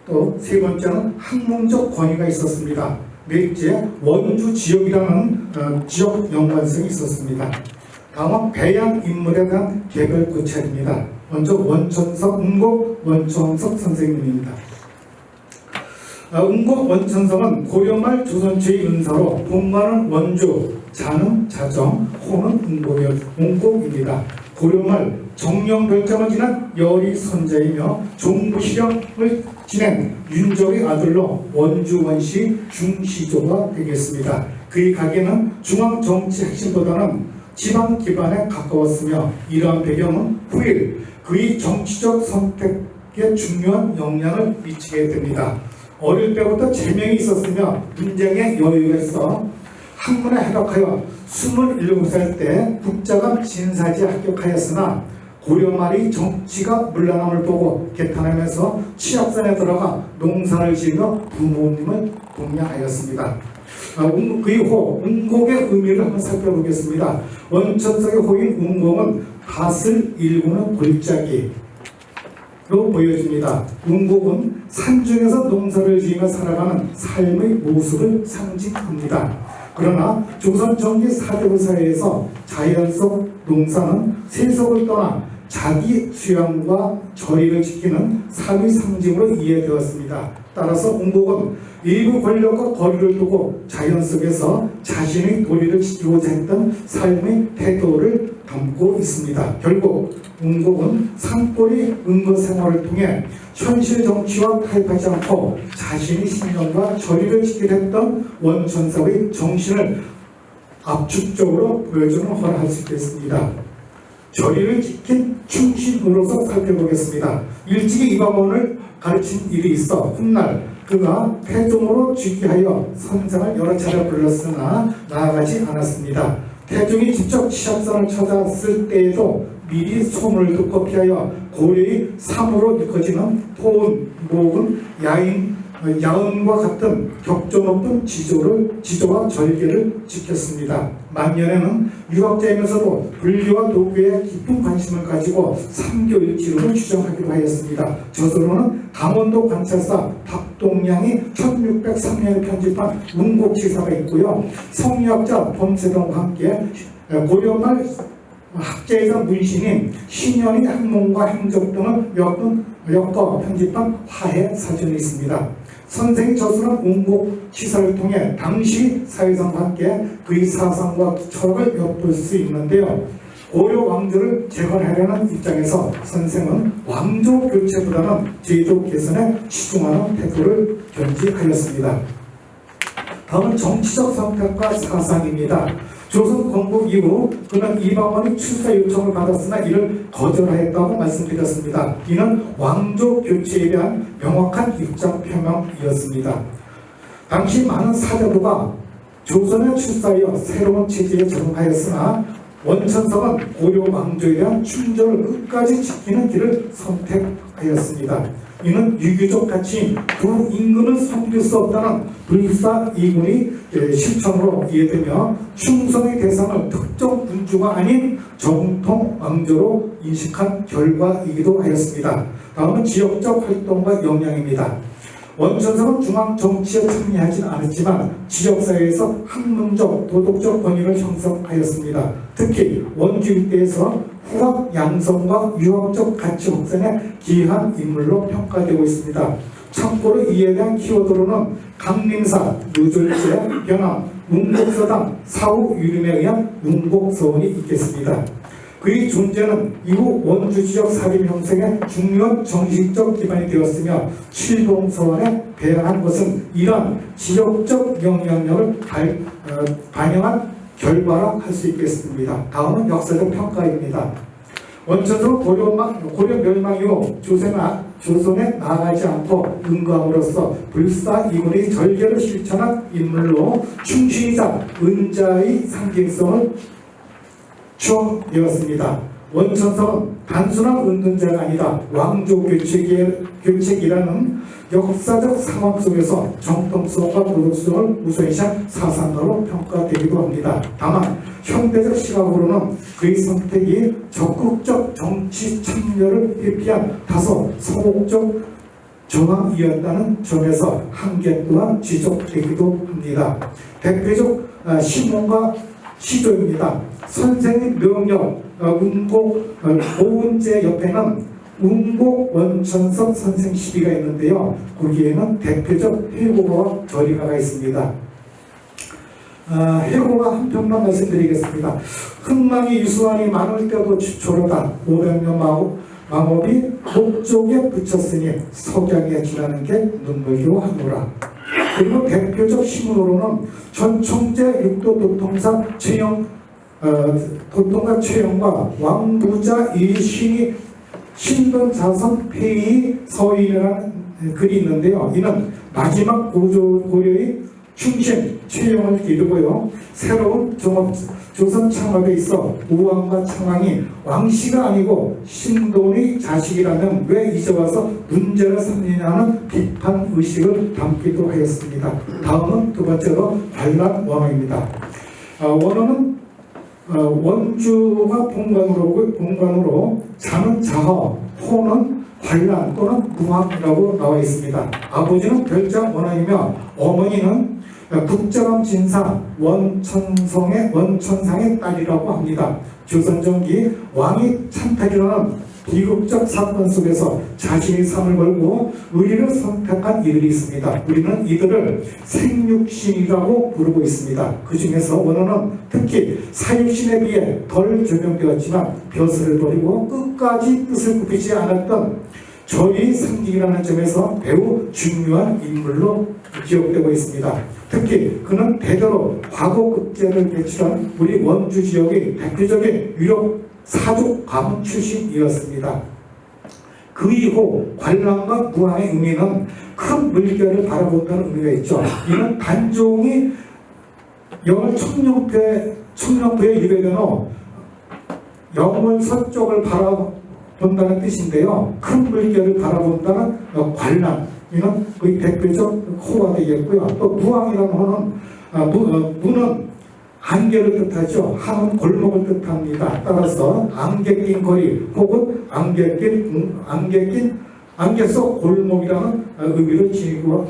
또 세 번째는 학문적 권위가 있었습니다. 넷째, 원주 지역이라는 지역 연관성이 있었습니다. 다음은 배양 인물에 대한 개별 구체입니다. 먼저 원천석, 은곡 원천석 선생님입니다. 은곡 원천석은 고려말 조선초의 은사로 본관은 원주, 자는 자정, 호는 은곡입니다. 고려말 정령별장을 지낸 열이 선자이며 종부시령을 지낸 윤적의 아들로 원주원시 중시조가 되겠습니다. 그의 가계는 중앙정치 핵심보다는 지방 기반에 가까웠으며 이러한 배경은 후일 그의 정치적 선택에 중요한 영향을 미치게 됩니다. 어릴 때부터 재명이 있었으며 문장에 여유가 있어 학문에 합격하여 27살 때 국자감 진사지에 합격하였으나 고려 말이 정치가 물러남을 보고 개탄하면서 취약산에 들어가 농사를 지으며 부모님을 동양하였습니다. 그의 호, 운곡의 의미를 한번 살펴보겠습니다. 원천석의 호인 운곡은 밭을 일구는 골짜기로 보여집니다. 운곡은 산중에서 농사를 지으며 살아가는 삶의 모습을 상징합니다. 그러나 조선 전기 4대부 사회에서 자연 속 농사는 세속을 떠나 자기 수양과 절의를 지키는 삶의 상징으로 이해되었습니다. 따라서 운곡은 일부 권력과 거리를 두고 자연 속에서 자신의 도리를 지키고자 했던 삶의 태도를 담고 있습니다. 결국 운곡은 산골이 은거 생활을 통해 현실 정치와 타협하지 않고 자신의 신념과 절의를 지키려 했던 원천사의 정신을 압축적으로 보여주는 허를 할 수 있겠습니다. 절의를 지킨 충신으로서 살펴보겠습니다. 일찍이 이방원을 가르친 일이 있어 훗날 그가 태종으로 즉위하여 선생을 여러 차례 불렀으나 나아가지 않았습니다. 태종이 직접 치약선을 찾아왔을 때에도 미리 소문을 듣고 피하여 고려의 삼으로 일컬어지는 토은, 목은, 야은과 같은 격조 높은 지조와 절개를 지켰습니다. 만년에는 유학자이면서도 불교와 도교에 깊은 관심을 가지고 삼교일지론을 주장하기로 하였습니다. 저서로는 강원도 관찰사 박동량이 1603년에 편집한 운곡지사가 있고요. 성리학자 범세동과 함께 고려말 학자이자 문신인 신현의 학문과 행적 등을 엮어 편집한 화해 사전이 있습니다. 선생의 저술은 운곡 시사를 통해 당시 사회상과 함께 그의 사상과 철학을 엿볼 수 있는데요. 고려 왕조를 재건하려는 입장에서 선생은 왕조 교체보다는 제도 개선에 치중하는 태도를 견지하였습니다. 다음은 정치적 선택과 사상입니다. 조선 건국 이후 그는 이방원이 출사 요청을 받았으나 이를 거절하였다고 말씀드렸습니다. 이는 왕조 교체에 대한 명확한 입장 표명이었습니다. 당시 많은 사대부가 조선에 출사하여 새로운 체제에 적응하였으나 원천성은 고려 왕조에 대한 충절을 끝까지 지키는 길을 선택하였습니다. 이는 유교적 가치인 두 임금을 섬길 수 없다는 불사이군의 실천으로 이해되며 충성의 대상을 특정 군주가 아닌 정통 왕조로 인식한 결과이기도 하였습니다. 다음은 지역적 활동과 영향입니다. 원천성은 중앙 정치에 참여하지는 않았지만 지역사회에서 학문적, 도덕적 권위를 형성하였습니다. 특히 원주 일대에서 후학 양성과 유학적 가치 확산에 기여한 인물로 평가되고 있습니다. 참고로 이에 대한 키워드로는 강림사, 누졸제, 변함, 운곡서당, 사후 유림에 의한 운곡서원이 있겠습니다. 그의 존재는 이후 원주 지역 사립 형성의 중요한 정신적 기반이 되었으며 칠봉서원에 배양한 것은 이러한 지역적 영향력을 반영한 결과라 할 수 있겠습니다. 다음은 역사적 평가입니다. 원천성 고려 멸망 이후 조선에 나아가지 않고 응거함으로써 불사이군의 절개를 실천한 인물로 충신이자 은자의 상징성을 추억되었습니다. 원천성은 단순한 은둔자가 아니라 왕조 교체기라는 역사적 상황 속에서 정통성과 도덕성을 우선시한 사상가로 평가되기도 합니다. 다만 현대적 시각으로는 그의 선택이 적극적 정치 참여를 회피한 다소 소극적 정황이었다는 점에서 한계 또한 지적되기도 합니다. 대표적 신문과 시조입니다. 선생의 명령 운곡 보은제 옆에는 운곡 원천석 선생 시비가 있는데요. 거기에는 대표적 회고가 절의가가 있습니다. 해고가 한 편만 말씀드리겠습니다. 흥망이 유수하니 많을 때도 주초로다. 500년 망업이 목적에 붙였으니 석양에 지나는 게 눈물기로 하노라. 그리고 대표적 신문으로는 전총재 육도 도통사 도통사 최영과 왕부자 이신이 신변자선 폐위 서인이라는 글이 있는데요. 이는 마지막 고려의 충신 최영을 기르고요. 새로운 조선 창업에 있어 우왕과 창왕이 왕씨가 아니고 신돈의 자식이라면 왜 이제 와서 문제를 삼느냐는 비판 의식을 담기도 하였습니다. 다음은 두 번째로 관란 원어입니다. 원어는 원주가 본관으로 자는 자허, 호는 관란 또는 무왕이라고 나와 있습니다. 아버지는 별장 원왕이며 어머니는 북자람 진사 원천상의 딸이라고 합니다. 조선전기 왕이 참탈이라는 비극적 사건 속에서 자신의 삶을 걸고 의리를 선택한 이들이 있습니다. 우리는 이들을 생육신이라고 부르고 있습니다. 그 중에서 원어는 특히 사육신에 비해 덜 조명되었지만 벼슬을 버리고 끝까지 뜻을 굽히지 않았던 저희 상징이라는 점에서 매우 중요한 인물로 기억되고 있습니다. 특히 그는 대대로 과거급제를 배출한 우리 원주 지역의 대표적인 유력 사족 가문 출신이었습니다. 그 이후 관람과 무왕의 의미는 큰 물결을 바라본다는 의미가 있죠. 이는 단종이 영월 청룡부에 유배된 후 영월 서쪽을 바라본다는 뜻인데요. 큰 물결을 바라본다는 관람, 이는 거의 대표적 호가 되겠고요. 또 무왕이라는 호는 무는 안개를 뜻하죠. 항은 골목을 뜻합니다. 따라서 안개 낀 거리 혹은 안개 속 골목이라는 의미를 지니고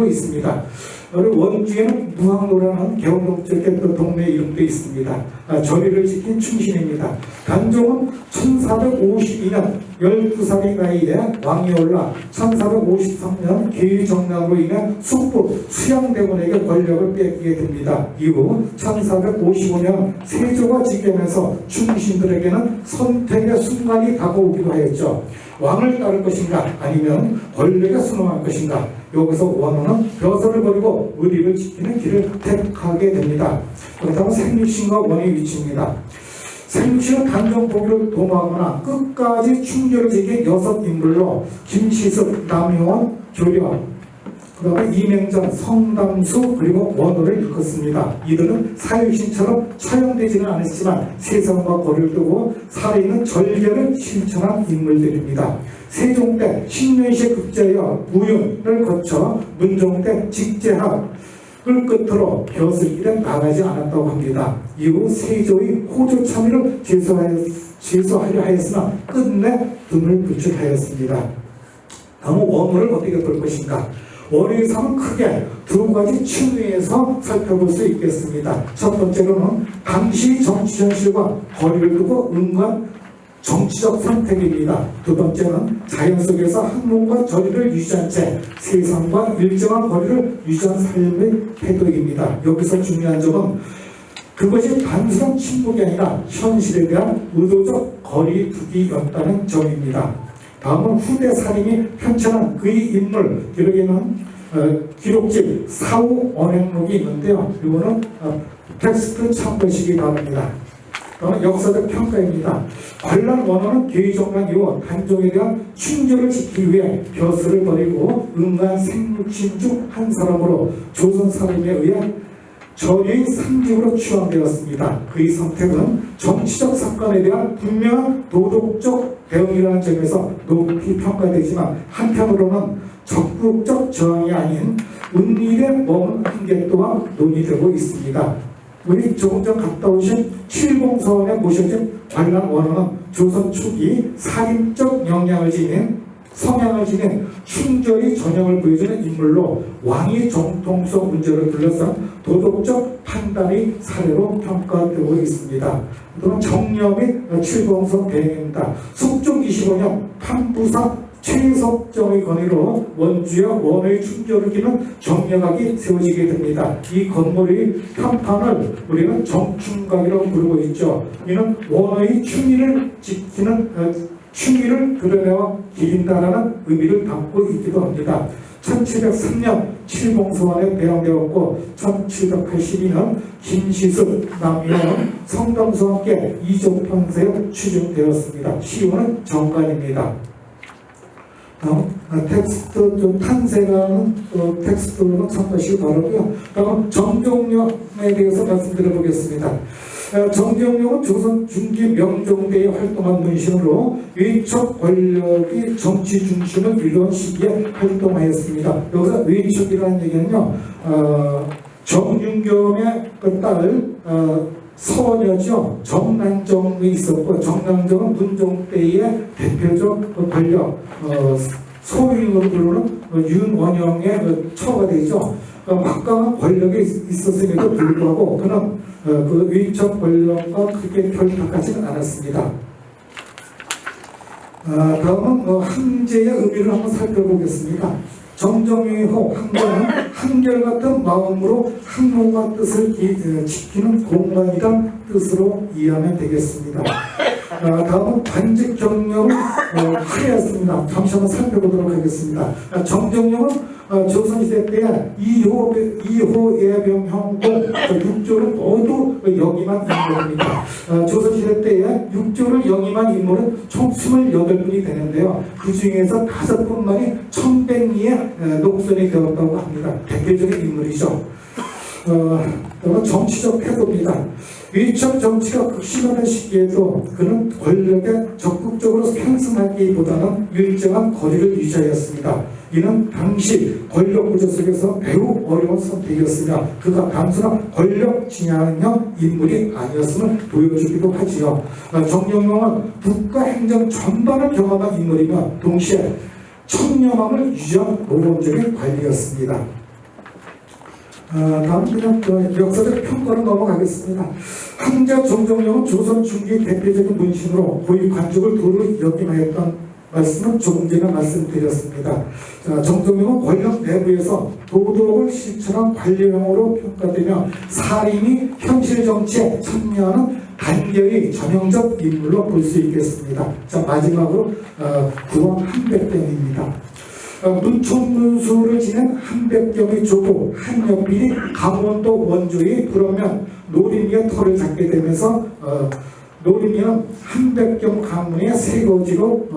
있습니다. 원주에는 무항로라는 개원동쪽의 또 동네 이름도 있습니다. 저리를 지킨 충신입니다. 단종은 1452년 12살의 나이에 왕이 올라 1453년 계위정난으로 인해 숙부 수양대군에게 권력을 뺏기게 됩니다. 이후 1455년 세조가 즉위하면서 충신들에게는 선택의 순간이 다가오기도 하였죠. 왕을 따를 것인가 아니면 권력에 순응할 것인가. 여기서 원어는 벼슬을 버리고 의리를 지키는 길을 택하게 됩니다. 그렇다면 생육신과 원의 위치입니다. 생육신은 단종 보기를 도모하거나 끝까지 충절을 지킨 6인물로 김시습, 남효원, 교련, 그 다음에 이맹전, 성담수 그리고 원호를 일컫습니다. 이들은 사육신처럼 처형되지는 않았지만 세상과 거리를 두고 살아있는 절개를 실천한 인물들입니다. 세종 때 신년시 급제하여 무윤을 거쳐 문종 때 직제학을 끝으로 벼슬길에 나가지 않았다고 합니다. 이후 세조의 호조 참의를 제소하려 하였으나 끝내 등을 불출하였습니다. 다음 원호를 어떻게 볼 것인가? 원의 삶은 크게 두 가지 층위에서 살펴볼 수 있겠습니다. 첫 번째로는 당시 정치 현실과 거리를 두고 응한 정치적 선택입니다. 두 번째는 자연 속에서 학문과 저리를 유지한 채 세상과 일정한 거리를 유지한 삶의 태도입니다. 여기서 중요한 점은 그것이 단순한 침묵이 아니라 현실에 대한 의도적 거리 두기였다는 점입니다. 다음은 후대 살인이 편찬한 그의 인물 기록에는 기록집 사후 언행록이 있는데요. 이거는 텍스트 참고하시기 바랍니다. 다음은 역사적 평가입니다. 관람 원어는 계위정난 이후 단종에 대한 충절을 지키기 위해 벼슬을 버리고 응한 생육신 중 한 사람으로 조선 사람에 의해 저리의 상징으로 추앙되었습니다. 그의 선택은 정치적 사건에 대한 분명한 도덕적 대응이라는 점에서 높이 평가되지만 한편으로는 적극적 저항이 아닌 은밀에 머문 한계 또한 논의되고 있습니다. 우리 조금 전 갔다 오신 칠봉서원에 모셔진 관람 원어는 조선 초기 살인적 성향을 지닌 충절히 전형을 보여주는 인물로 왕위 정통성 문제를 둘러싼 도덕적 판단의 사례로 평가되고 있습니다. 또는 정념이 칠봉서 배경입니다. 숙종 25년 판부사 최석정의 건의로 원주와 원의 충돌을 기는 정력학이 세워지게 됩니다. 이 건물의 현판을 우리는 정충각이라고 부르고 있죠. 이는 원의 충의를 지키는 충의를 그려내어 기린다라는 의미를 담고 있기도 합니다. 1703년 칠봉소원에 배양되었고 1782년 김시숙, 남영원, 성담수와 함께 이조편세에 추진되었습니다. 시호는 정관입니다. 텍스트 좀 탄생하는 텍스트로는 참고하시기 바라고요. 다음 정종영에 대해서 말씀드려 보겠습니다. 정종영은 조선 중기 명종대에 활동한 문신으로 외척 권력이 정치 중심을 이루는 시기에 활동하였습니다. 여기서 외척이라는 얘기는요, 정윤겸의 그 딸 서녀죠. 정난정이 있었고, 정난정은 문종 때의 대표적 권력, 소인으로 부르는 윤원영의 처가 되죠. 막강한 권력이 있었음에도 불구하고 그는 그 외척 권력과 크게 결탁하지는 않았습니다. 다음은 항제의 의미를 한번 살펴보겠습니다. 정정의호 항제는 한결같은 마음으로 항목과 뜻을 지키는 공간이란 뜻으로 이해하면 되겠습니다. 다음은 관직 경력을 하였습니다. 잠시 한번 살펴보도록 하겠습니다. 정정영은 조선시대 때 이호예병형공 6조를 모두 영임한 인물입니다. 조선시대 때에 6조를 영임한 인물은 총 28분이 되는데요. 그 중에서 5분만이 1100리의 녹선이 되었다고 합니다. 대표적인 인물이죠. 정치적 태도입니다. 외척 정치가 극심하는 시기에도 그는 권력에 적극적으로 편승하기보다는 일정한 거리를 유지하였습니다. 이는 당시 권력 구조 속에서 매우 어려운 선택이었으며 그가 단순한 권력 진양형 인물이 아니었음을 보여주기도 하지요. 정영용은 국가 행정 전반을 경험한 인물이며 동시에 청렴함을 유지한 모범적인 관리였습니다. 다음 그냥 역사적 평가로 넘어가겠습니다. 항자 정정영은 조선 중기 대표적인 문신으로 고위 관직을 도로 역임하였던 말씀은 조금 전에 말씀드렸습니다. 정정영은 권력 내부에서 도덕을 실천한 관리형으로 평가되며 살인이 현실 정치에 참여하는 단결의 전형적 인물로 볼 수 있겠습니다. 자, 마지막으로 구원 한백경입니다. 문총문수를 지낸 한백경의 조부 한여필이 강원도 원주의 불어면 노림이의 터를 잡게 되면서 노림이는 한백경 가문의 세거지로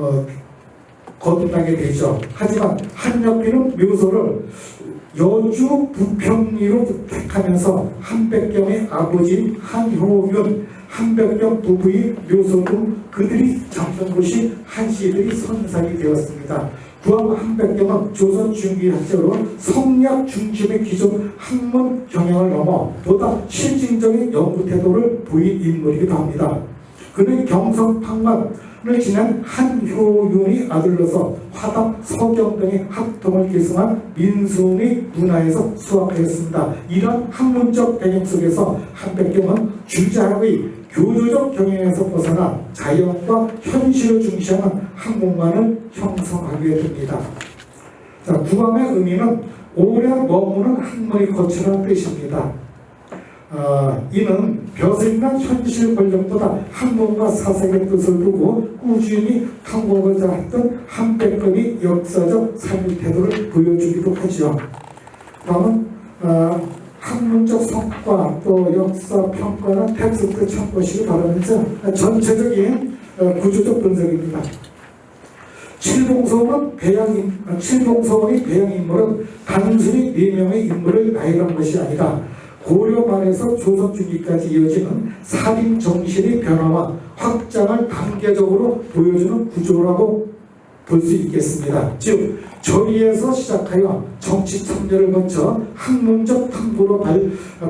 거듭나게 되죠. 하지만 한여필은 묘소를 여주 부평리로 택하면서 한백경의 아버지 한효윤, 한백경 부부의 묘소 등 그들이 잡던 곳이 한시들이 선삭이 되었습니다. 구암 한백경은 조선 중기학자로 성리학 중심의 기존 학문 경향을 넘어 보다 실증적인 연구 태도를 보인 인물이기도 합니다. 그는 경성판관을 지낸 한효윤이 아들로서 화답, 서경 등의 학통을 계승한 민순의 문화에서 수학하였습니다. 이런 학문적 배경 속에서 한백경은 주자의 교조적 경향에서 벗어나 자연과 현실을 중시하는 학문관을 형성하게 됩니다. 자, 구암의 의미는 오래 머무는 학문이 거치라는 뜻입니다. 이는 벼슬이나 현실 권력보다 학문과 사색의 뜻을 두고 꾸준히 탐구하고자 했던 한백경의 역사적 삶의 태도를 보여주기도 하죠. 다음은 학문적 성과 또 역사 평가는 텍스트 참고하시기 바라면서 전체적인 구조적 분석입니다. 칠봉서원의 배양 인물은 단순히 4명의 인물을 나열한 것이 아니라 고려 말에서 조선 중기까지 이어지는 살인 정신의 변화와 확장을 단계적으로 보여주는 구조라고 볼 수 있겠습니다. 즉 절위에서 시작하여 정치 참여를 거쳐 학문적 탐구로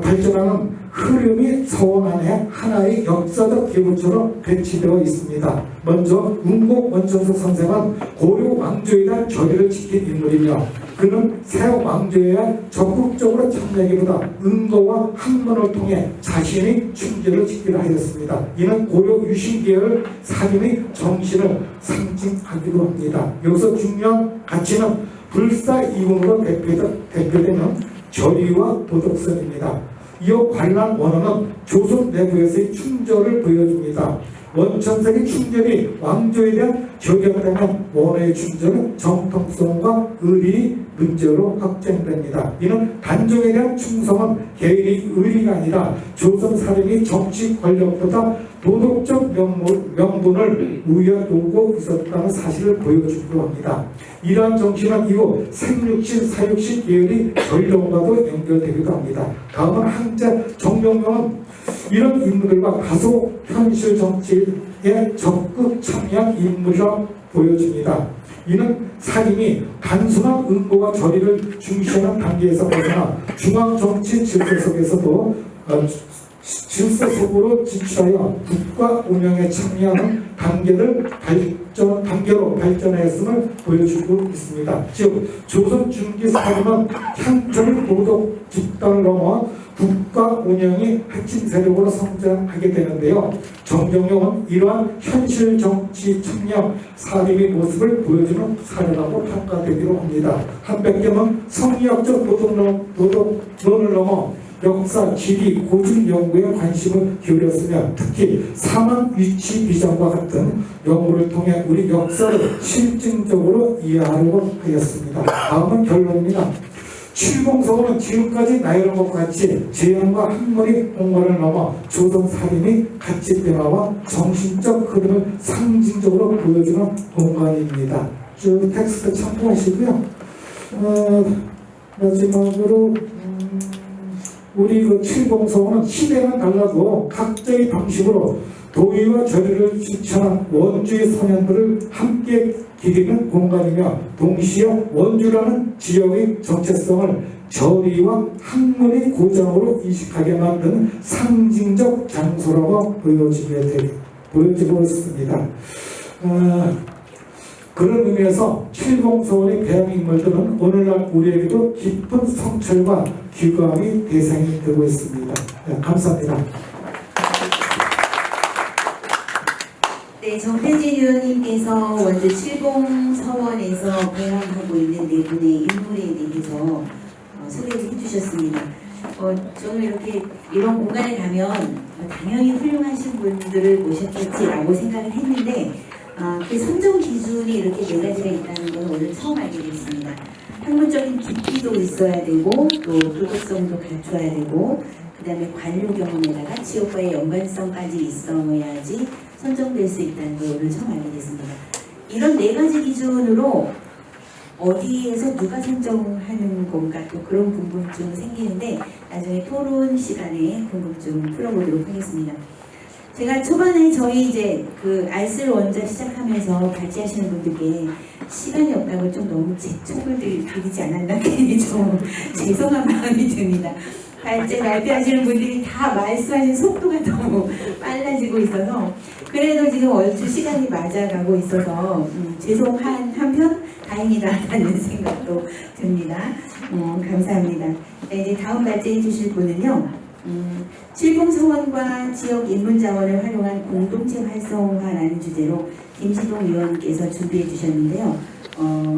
발전하는 흐름이 서원 안에 하나의 역사적 기구처럼 배치되어 있습니다. 먼저 운곡 원천석 선생은 고려 왕조에 대한 결의를 지킨 인물이며 그는 새 왕조에 적극적으로 참여하기보다 은거와 학문을 통해 자신의 충제를 지키려 하였습니다. 이는 고려 유신계열 살인의 정신을 상징하기도 합니다. 여기서 중요한 가치는 불사이공으로 대표되는 결의와 도덕성입니다. 이어 관람 원어는 조선 내부에서의 충절을 보여줍니다. 원천석의 충절이 왕조에 대한 결의였다면 원어의 충절은 정통성과 의리 문제로 확정됩니다. 이는 단종에 대한 충성은 개인의 의리가 아니라 조선 사람이 정치 권력보다 도덕적 명분을 우여두고 있었다는 사실을 보여주기도 합니다. 이러한 정신은 이후 생육신, 사육신 계열의 전령과도 연결되기도 합니다. 다음은 항자 정명용은 이런 인물들과 다소 현실 정치에 적극 참여한 인물이라 보여집니다. 이는 살인이 단순한 은고와 절의를 중시하는 단계에서 벗어나 중앙정치 질서 속에서도 질서 속으로 진출하여 국가 운영에 참여하는 단계로 발전하였음을 보여주고 있습니다. 즉 조선 중기 살인은 향토의 도덕 집단을 넘어 국가 운영이 핵심 세력으로 성장하게 되는데요. 정경영은 이러한 현실 정치 참여 살인의 모습을 보여주는 사례라고 평가되기도 합니다. 한백경은 성리학적 도덕론을 넘어 역사, 지리, 고증 연구에 관심을 기울였으며 특히 사망 위치 비전과 같은 연구를 통해 우리 역사를 실증적으로 이해하려고 하였습니다. 다음은 결론입니다. 칠공서원은 지금까지 나열한 것과 같이 재앙과 학문의 공간을 넘어 조선 살인의 가치 변화와 정신적 흐름을 상징적으로 보여주는 공간입니다. 쭉 텍스트 참고하시고요. 마지막으로 우리 그 칠공서원은 시대는 달라도 각자의 방식으로 도의와 절의를 실천한 원주의 소년들을 함께 기리는 공간이며 동시에 원주라는 지역의 정체성을 절의와 학문의 고장으로 인식하게 만드는 상징적 장소라고 보여지고 있습니다. 그런 의미에서 칠공서원의 배양인물들은 오늘날 우리에게도 깊은 성찰과 귀감의 대상이 되고 있습니다. 네, 감사합니다. 네, 정태진 의원님께서 원주 칠공서원에서 배양하고 있는 네 분의 인물에 대해서 소개를 해주셨습니다. 저는 이렇게 이런 공간에 가면 당연히 훌륭하신 분들을 모셨겠지라고 생각을 했는데 그 선정 기준이 이렇게 네 가지가 있다는 건 오늘 처음 알게 됐습니다. 학문적인 깊이도 있어야 되고 또 도덕성도 갖춰야 되고 그 다음에 관료 경험에다가 지역과의 연관성까지 있어야지 선정될 수 있다는 걸 오늘 처음 알게 됐습니다. 이런 네 가지 기준으로 어디에서 누가 선정하는 건가 또 그런 궁금증이 생기는데 나중에 토론 시간에 궁금증 풀어보도록 하겠습니다. 제가 초반에 저희 이제 그 알쓸 원자 시작하면서 같이 하시는 분들께 시간이 없다고 좀 너무 재촉을 드리지 않았나 괜히 좀 죄송한 마음이 듭니다. 발표하시는 분들이 다 말씀하시는 속도가 너무 빨라지고 있어서 그래도 지금 얼추 시간이 맞아가고 있어서 죄송한 한편 다행이다라는 생각도 듭니다. 감사합니다. 네, 이제 다음 발제해 주실 분은요. 칠공서원과 지역 인문자원을 활용한 공동체 활성화라는 주제로 김시동 의원께서 준비해 주셨는데요.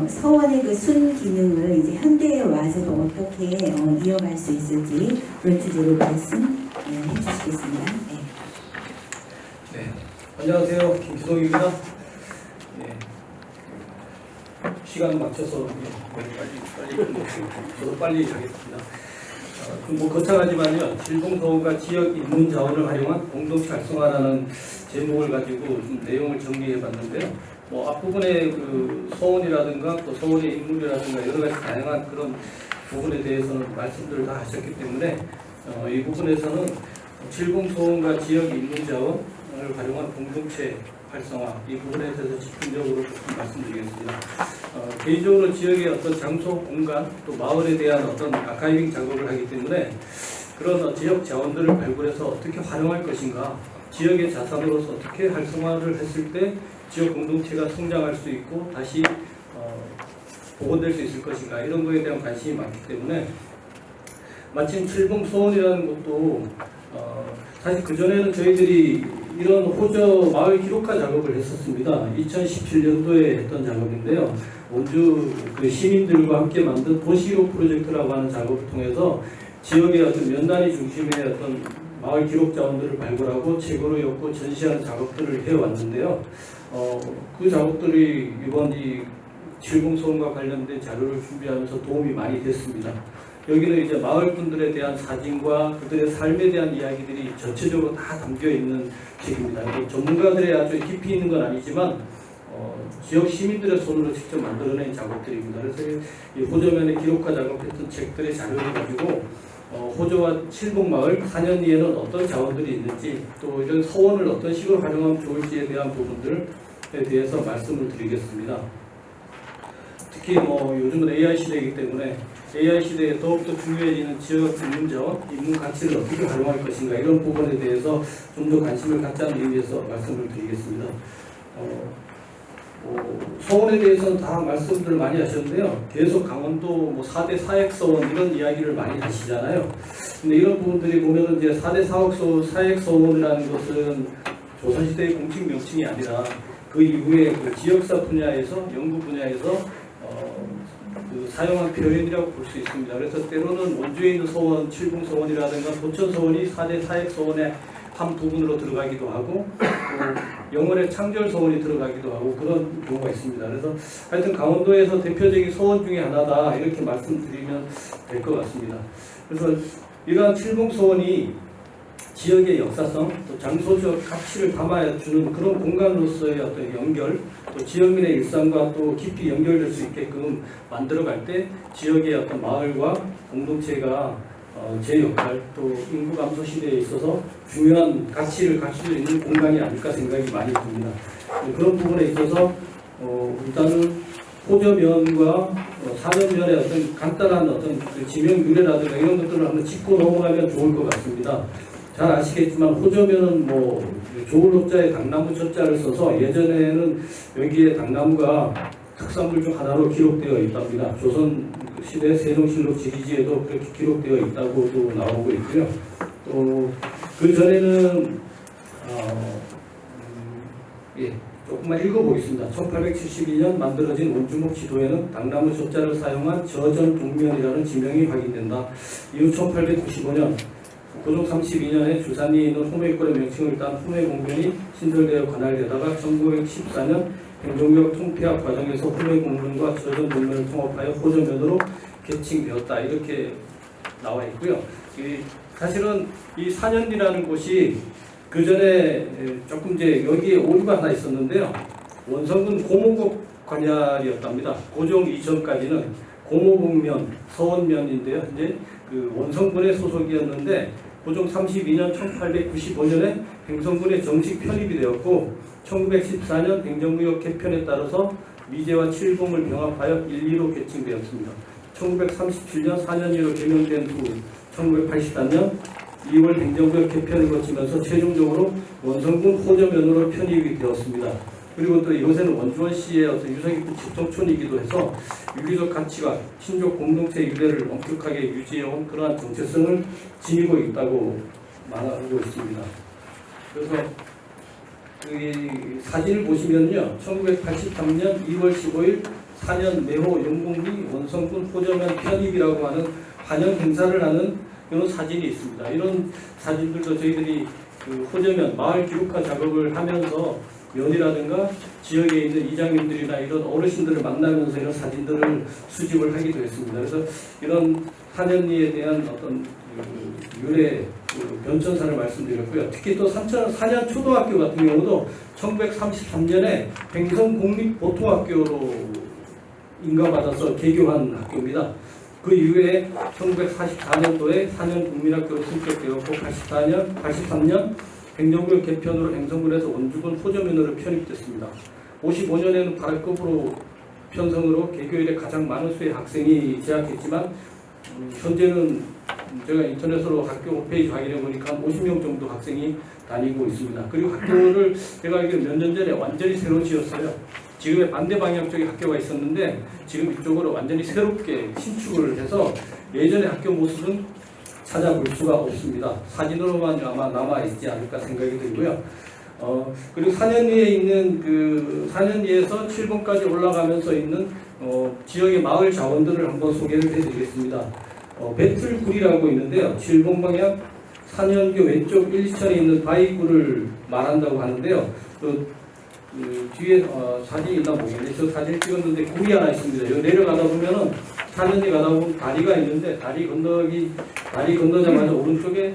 서원의 그 순기능을 이제 현대에 와서도 어떻게 이어갈 수 있을지 그런 주제로 말씀해 주시겠습니다. 네. 네, 안녕하세요. 김시동입니다. 네. 시간 맞춰서 빨리 하겠습니다. 뭐 거창하지만요, 칠공서원과 지역 인문자원을 활용한 공동체 활성화라는 제목을 가지고 좀 내용을 정리해봤는데요. 뭐 앞부분에 그 서원이라든가 또 서원의 인물이라든가 여러 가지 다양한 그런 부분에 대해서는 말씀들을 다 하셨기 때문에 이 부분에서는 칠공서원과 지역 인문자원을 활용한 공동체 활성화 이 부분에 대해서 집중적으로 조금 말씀드리겠습니다. 개인적으로 지역의 어떤 장소, 공간, 또 마을에 대한 어떤 아카이빙 작업을 하기 때문에 그런 지역 자원들을 발굴해서 어떻게 활용할 것인가, 지역의 자산으로서 어떻게 활성화를 했을 때 지역 공동체가 성장할 수 있고 다시 복원될 수 있을 것인가, 이런 거에 대한 관심이 많기 때문에 마침 칠봉소원이라는 것도 사실 그전에는 저희들이 이런 호저 마을 기록화 작업을 했었습니다. 2017년도에 했던 작업인데요. 원주 그 시민들과 함께 만든 도시기록 프로젝트라고 하는 작업을 통해서 지역의 어떤 면단위 중심의 어떤 마을 기록 자원들을 발굴하고 책으로 엮고 전시하는 작업들을 해왔는데요. 그 작업들이 이번 이 칠봉소원과 관련된 자료를 준비하면서 도움이 많이 됐습니다. 여기는 이제 마을 분들에 대한 사진과 그들의 삶에 대한 이야기들이 전체적으로 다 담겨 있는 책입니다. 전문가들의 아주 깊이 있는 건 아니지만 지역 시민들의 손으로 직접 만들어낸 작업들입니다. 그래서 이 호저면에 기록화 작업했던 책들의 자료를 가지고 호저와 칠봉마을 4년 뒤에는 어떤 자원들이 있는지, 또 이런 서원을 어떤 식으로 활용하면 좋을지에 대한 부분들에 대해서 말씀을 드리겠습니다. 특히 요즘은 AI 시대이기 때문에 AI 시대에 더욱더 중요해지는 지역 인문자원, 인문 가치를 어떻게 활용할 것인가, 이런 부분에 대해서 좀 더 관심을 갖자는 의미에서 말씀을 드리겠습니다. 서원에 대해서는 다 말씀들을 많이 하셨는데요. 계속 강원도 4대 사액서원 이런 이야기를 많이 하시잖아요. 근데 이런 부분들이 보면은 이제 4대 사액서원이라는 것은 조선시대의 공식 명칭이 아니라 그 이후에 그 지역사 분야에서, 연구 분야에서 그 사용한 표현이라고 볼 수 있습니다. 그래서 때로는 원주에 있는 서원, 칠봉서원이라든가 도천서원이 4대 사액서원의 한 부분으로 들어가기도 하고, 또 영월의 창절서원이 들어가기도 하고, 그런 경우가 있습니다. 그래서 하여튼 강원도에서 대표적인 서원 중에 하나다, 이렇게 말씀드리면 될 것 같습니다. 그래서 이러한 칠봉서원이 지역의 역사성, 또 장소적 가치를 담아주는 그런 공간으로서의 어떤 연결, 또 지역민의 일상과 또 깊이 연결될 수 있게끔 만들어갈 때 지역의 어떤 마을과 공동체가 제 역할, 또 인구 감소 시대에 있어서 중요한 가치를 갖출 수 있는 공간이 아닐까 생각이 많이 듭니다. 그런 부분에 있어서 일단은 호저면과 사전면의 어떤 간단한 어떤 그 지명 유래라든가 이런 것들을 한번 짚고 넘어가면 좋을 것 같습니다. 잘 아시겠지만 호저면은 조울 호자에 당나무 젖자를 써서 예전에는 여기에 당나무가 특산물 중 하나로 기록되어 있답니다. 조선 시대 세종실록 지리지에도 그렇게 기록되어 있다고도 나오고 있고요. 또 그 전에는 조금만 읽어보겠습니다. 1872년 만들어진 원주목 지도에는 당나무 젖자를 사용한 저전동면이라는 지명이 확인된다. 이후 1895년 고종 32년에 주산리에 있는 호매골의 명칭을 딴 호매공면이 신설되어 관할되다가 1914년 행정력 통폐합 과정에서 호매공면과 저전동면을 통합하여 호저면으로 개칭되었다, 이렇게 나와 있고요. 사실은 이 산현리라는 곳이 그 전에 조금 이제 여기에 오류가 하나 있었는데요. 원성군 고모국 관할이었답니다. 고종 이전까지는 고모국면, 서원면인데요. 이제 그 원성군의 소속이었는데 고종 32년 1895년에 행성군에 정식 편입이 되었고 1914년 행정구역 개편에 따라서 미제와 칠봉을 병합하여 1, 2로 개칭되었습니다. 1937년 4년이로 개명된 후 1983년 2월 행정구역 개편을 거치면서 최종적으로 원성군 호저면으로 편입이 되었습니다. 그리고 또 이곳에는 원주원시의 어떤 유서 깊은 집성촌이기도 해서 유기적 가치와 신족 공동체 유대를 엄격하게 유지해온 그러한 정체성을 지니고 있다고 말하고 있습니다. 그래서 이 사진을 보시면요, 1983년 2월 15일 4년 매호 영공리 원성군 호저면 편입이라고 하는 환영 행사를 하는 이런 사진이 있습니다. 이런 사진들도 저희들이 그 호저면 마을 기록화 작업을 하면서 면이라든가 지역에 있는 이장님들이나 이런 어르신들을 만나면서 이런 사진들을 수집을 하기도 했습니다. 그래서 이런 산현리에 대한 어떤 유래 변천사를 말씀드렸고요. 특히 또 산현 초등학교 같은 경우도 1933년에 횡성공립보통학교로 인가받아서 개교한 학교입니다. 그 이후에 1944년도에 산현국민학교로 승격되었고 83년 행정구역 개편으로 행성군에서 원주군 호저면으로 편입됐습니다. 55년에는 발급으로 편성으로 개교일에 가장 많은 수의 학생이 재학했지만 현재는 제가 인터넷으로 학교 홈페이지 확인해 보니까 한 50명 정도 학생이 다니고 있습니다. 그리고 학교를 제가 알기로 몇 년 전에 완전히 새로 지었어요. 지금의 반대 방향 쪽에 학교가 있었는데 지금 이쪽으로 완전히 새롭게 신축을 해서 예전의 학교 모습은 찾아볼 수가 없습니다. 사진으로만 아마 남아있지 않을까 생각이 들고요. 그리고 4년리에 있는 그 4년리에서 7번까지 올라가면서 있는 지역의 마을 자원들을 한번 소개를 해드리겠습니다. 배틀굴이라고 있는데요. 7번 방향 4년교 왼쪽 1, 2천에 있는 바위굴을 말한다고 하는데요. 그 뒤에 사진이 있나 모르겠는데 저 사진 찍었는데 굴이 하나 있습니다. 여기 내려가다 보면은 4년리 가다 보면 다리가 있는데 다리 건너자마자 오른쪽에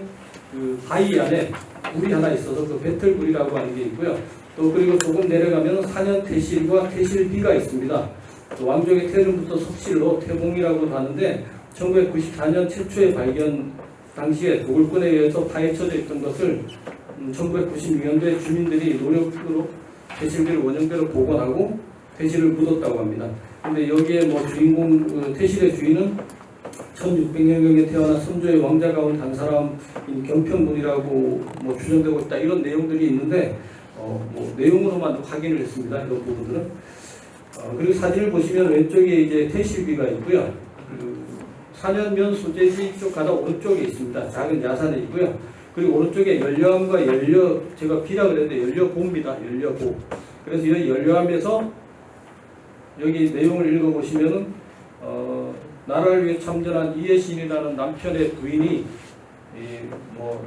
그 바위 안에 굴이 하나 있어서 그 배틀굴이라고 하는 게 있고요. 또 그리고 조금 내려가면 4년 태실과 태실비가 있습니다. 또 왕족의 태릉부터 석실로 태봉이라고 하는데 1994년 최초의 발견 당시에 도굴꾼에 의해서 파헤쳐져 있던 것을 1996년도에 주민들이 노력으로 태실비를 원형대로 복원하고 태실을 묻었다고 합니다. 근데 여기에 뭐 주인공 태실의 주인은 1600년경에 태어난 선조의 왕자 가운 한 사람인 경평군이라고 뭐 추정되고 있다 이런 내용들이 있는데 뭐 내용으로만 확인을 했습니다. 이런 부분들은 그리고 사진을 보시면 왼쪽에 이제 태실비가 있고요. 그 사년면 소재지 쪽 가다 오른쪽에 있습니다. 작은 야산에 있고요. 그리고 오른쪽에 연료함과 제가 비라 그랬는데 연료보입니다. 연료보. 그래서 이 연료함에서 여기 내용을 읽어보시면은 나라를 위해 참전한 이해신이라는 남편의 부인이 뭐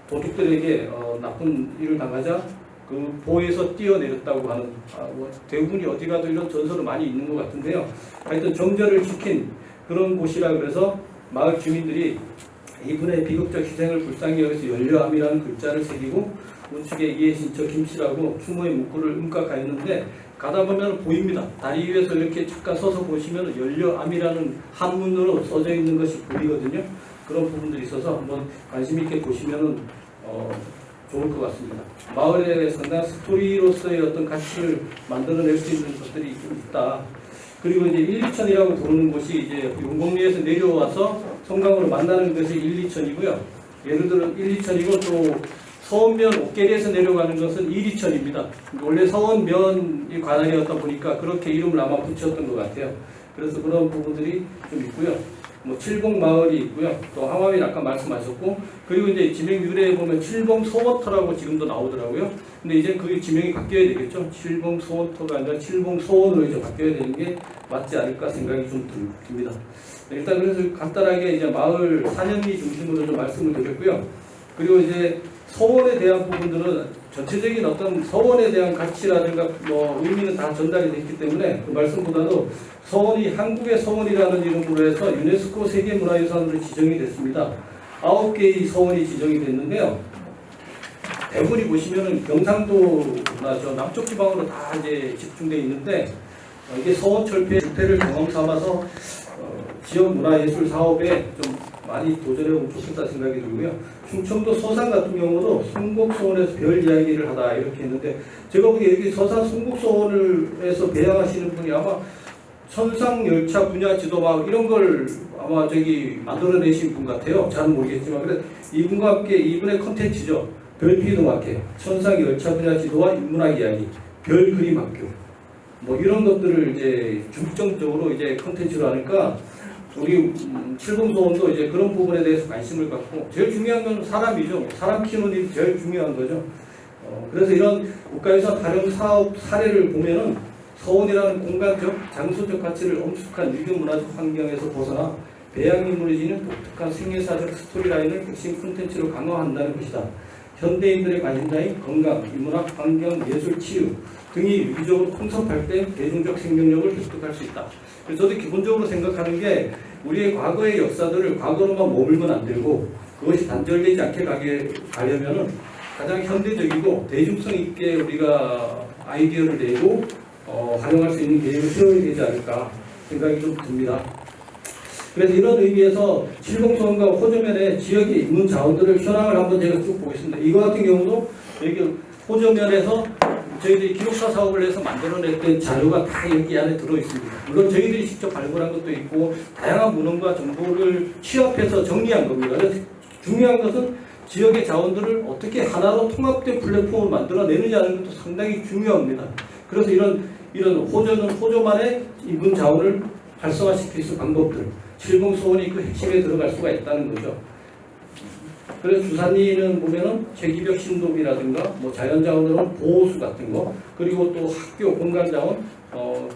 도둑들에게 나쁜 일을 당하자 그 보에서 뛰어내렸다고 하는 뭐 대부분이 어디 가도 이런 전설은 많이 있는 것 같은데요. 하여튼 정절을 지킨 그런 곳이라 그래서 마을 주민들이 이분의 비극적 희생을 불쌍히 여기서 연료함이라는 글자를 새기고 우측에 이해신처 김씨라고 추모의 문구를 음각하였는데 가다 보면 보입니다. 다리 위에서 이렇게 잠깐 서서 보시면 연료암이라는 한문으로 써져 있는 것이 보이거든요. 그런 부분들이 있어서 한번 관심 있게 보시면 좋을 것 같습니다. 마을에 상당한 스토리로서의 어떤 가치를 만들어낼 수 있는 것들이 좀 있다. 그리고 이제 1, 2천이라고 부르는 곳이 이제 용곡리에서 내려와서 성강으로 만나는 것이 1, 2천이고요. 예를 들어 1, 2천이고 또 서원면 옥계리에서 내려가는 것은 1, 2천입니다. 원래 서원면이 관할이었다 보니까 그렇게 이름을 아마 붙였던 것 같아요. 그래서 그런 부분들이 좀 있고요. 뭐 칠봉 마을이 있고요. 또 항암이 아까 말씀하셨고, 그리고 이제 지명 유래에 보면 칠봉 소원터라고 지금도 나오더라고요. 근데 이제 그 지명이 바뀌어야 되겠죠. 칠봉 소원터가 아니라 칠봉 소원으로 이제 바뀌어야 되는 게 맞지 않을까 생각이 좀 듭니다. 일단 그래서 간단하게 이제 마을 4년리 중심으로 좀 말씀을 드렸고요. 그리고 이제 서원에 대한 부분들은 전체적인 어떤 서원에 대한 가치라든가 뭐 의미는 다 전달이 됐기 때문에 그 말씀보다도 서원이 한국의 서원이라는 이름으로 해서 유네스코 세계문화유산으로 지정이 됐습니다. 9개의 서원이 지정이 됐는데요. 대부분이 보시면은 경상도나 저 남쪽 지방으로 다 이제 집중되어 있는데 이게 서원 철폐 주택을 경험 삼아서 지역 문화예술 사업에 좀 많이 도전해보면 좋겠다 생각이 들고요. 충청도 서산 같은 경우도 송곡소원에서 별 이야기를 하다 이렇게 했는데 제가 보기에 여기 서산 송곡소원에서 배양하시는 분이 아마 천상열차 분야 지도 막 이런 걸 아마 저기 만들어내신 분 같아요. 잘 모르겠지만 그래 이분과 함께 이분의 컨텐츠죠. 별피동학회, 천상열차 분야 지도와 인문학 이야기, 별 그림 학교 뭐 이런 것들을 이제 중점적으로 이제 컨텐츠로 하니까 우리 칠봉소원도 이제 그런 부분에 대해서 관심을 갖고 제일 중요한 건 사람이죠. 사람 키우는 일이 제일 중요한 거죠. 그래서 이런 국가유산 다른 사업 사례를 보면은 서원이라는 공간적, 장소적 가치를 엄숙한 유교문화적 환경에서 벗어나 배양이 무너지는 독특한 생애사적 스토리라인을 핵심 콘텐츠로 강화한다는 것이다. 현대인들의 관심사인 건강, 인문학, 환경, 예술, 치유 등이 유기적으로 혼섭할 때 대중적 생명력을 획득할 수 있다. 그래서 저도 기본적으로 생각하는 게 우리의 과거의 역사들을 과거로만 머물면 안 되고 그것이 단절되지 않게 가려면은 가장 현대적이고 대중성 있게 우리가 아이디어를 내고 활용할 수 있는 계획을 세워야 되지 않을까 생각이 좀 듭니다. 그래서 이런 의미에서 칠봉소원과 호저면의 지역의 인문 자원들을 현황을 한번 제가 쭉 보겠습니다. 이거 같은 경우도 여기 호저면에서 저희들이 기록사 사업을 해서 만들어냈던 자료가 다 여기 안에 들어 있습니다. 물론 저희들이 직접 발굴한 것도 있고 다양한 문헌과 정보를 취합해서 정리한 겁니다. 그래서 중요한 것은 지역의 자원들을 어떻게 하나로 통합된 플랫폼을 만들어내느냐는 것도 상당히 중요합니다. 그래서 이런 호조는 호조만의 인문 자원을 활성화시킬 수 있는 방법들, 칠봉소원이 그 핵심에 들어갈 수가 있다는 거죠. 그래서 주산리는 보면은 체기벽 신도비라든가 뭐 자연자원으로는 보호수 같은 거, 그리고 또 학교 공간자원,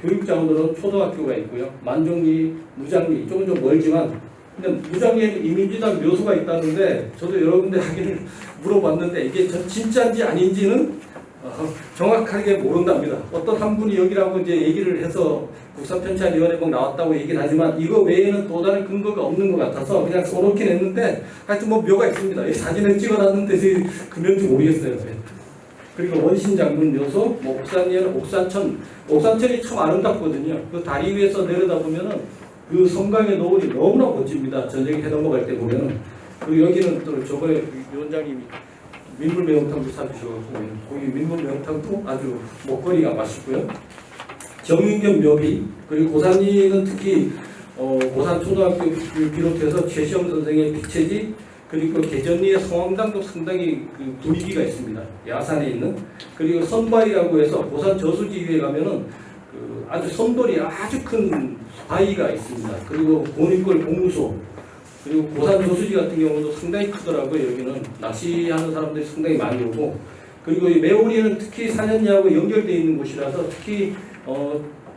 교육자원으로는 초등학교가 있고요. 만종리, 무장리 조금 좀 멀지만, 근데 무장리에는 이민지당 묘소가 있다는데 저도 여러 군데 하기를 물어봤는데 이게 진짜인지 아닌지는 정확하게 모른답니다. 어떤 한 분이 여기라고 이제 얘기를 해서 국사편찬위원회복 나왔다고 얘기를 하지만 이거 외에는 또 다른 근거가 없는 것 같아서 그냥 써놓긴 했는데 하여튼 뭐 묘가 있습니다. 이 사진을 찍어놨는데 그면지 모르겠어요. 그리고 원신장군 묘소, 뭐 옥산리에는 옥산천이 참 아름답거든요. 그 다리 위에서 내려다보면은 그 성강의 노을이 너무나 멋집니다. 저녁에 해 넘어갈 때 보면은. 그리고 여기는 또 저번에 위원장님이 민물 매운탕도 사주셔가지고 거기 민물 매운탕도 아주 먹거리가 맛있고요. 정윤겸 묘비, 그리고 고산리는 특히 고산 초등학교를 비롯해서 최시영 선생의 피체지, 그리고 개전리의 성황당도 상당히 그 분위기가 있습니다. 야산에 있는. 그리고 선바위라고 해서 고산 저수지 위에 가면은 그 아주 선돌이 아주 큰 바위가 있습니다. 그리고 고니골 공무소, 그리고 고산 저수지 같은 경우도 상당히 크더라고요. 여기는 낚시하는 사람들이 상당히 많이 오고, 그리고 이 매오리는 특히 사년리하고 연결되어 있는 곳이라서 특히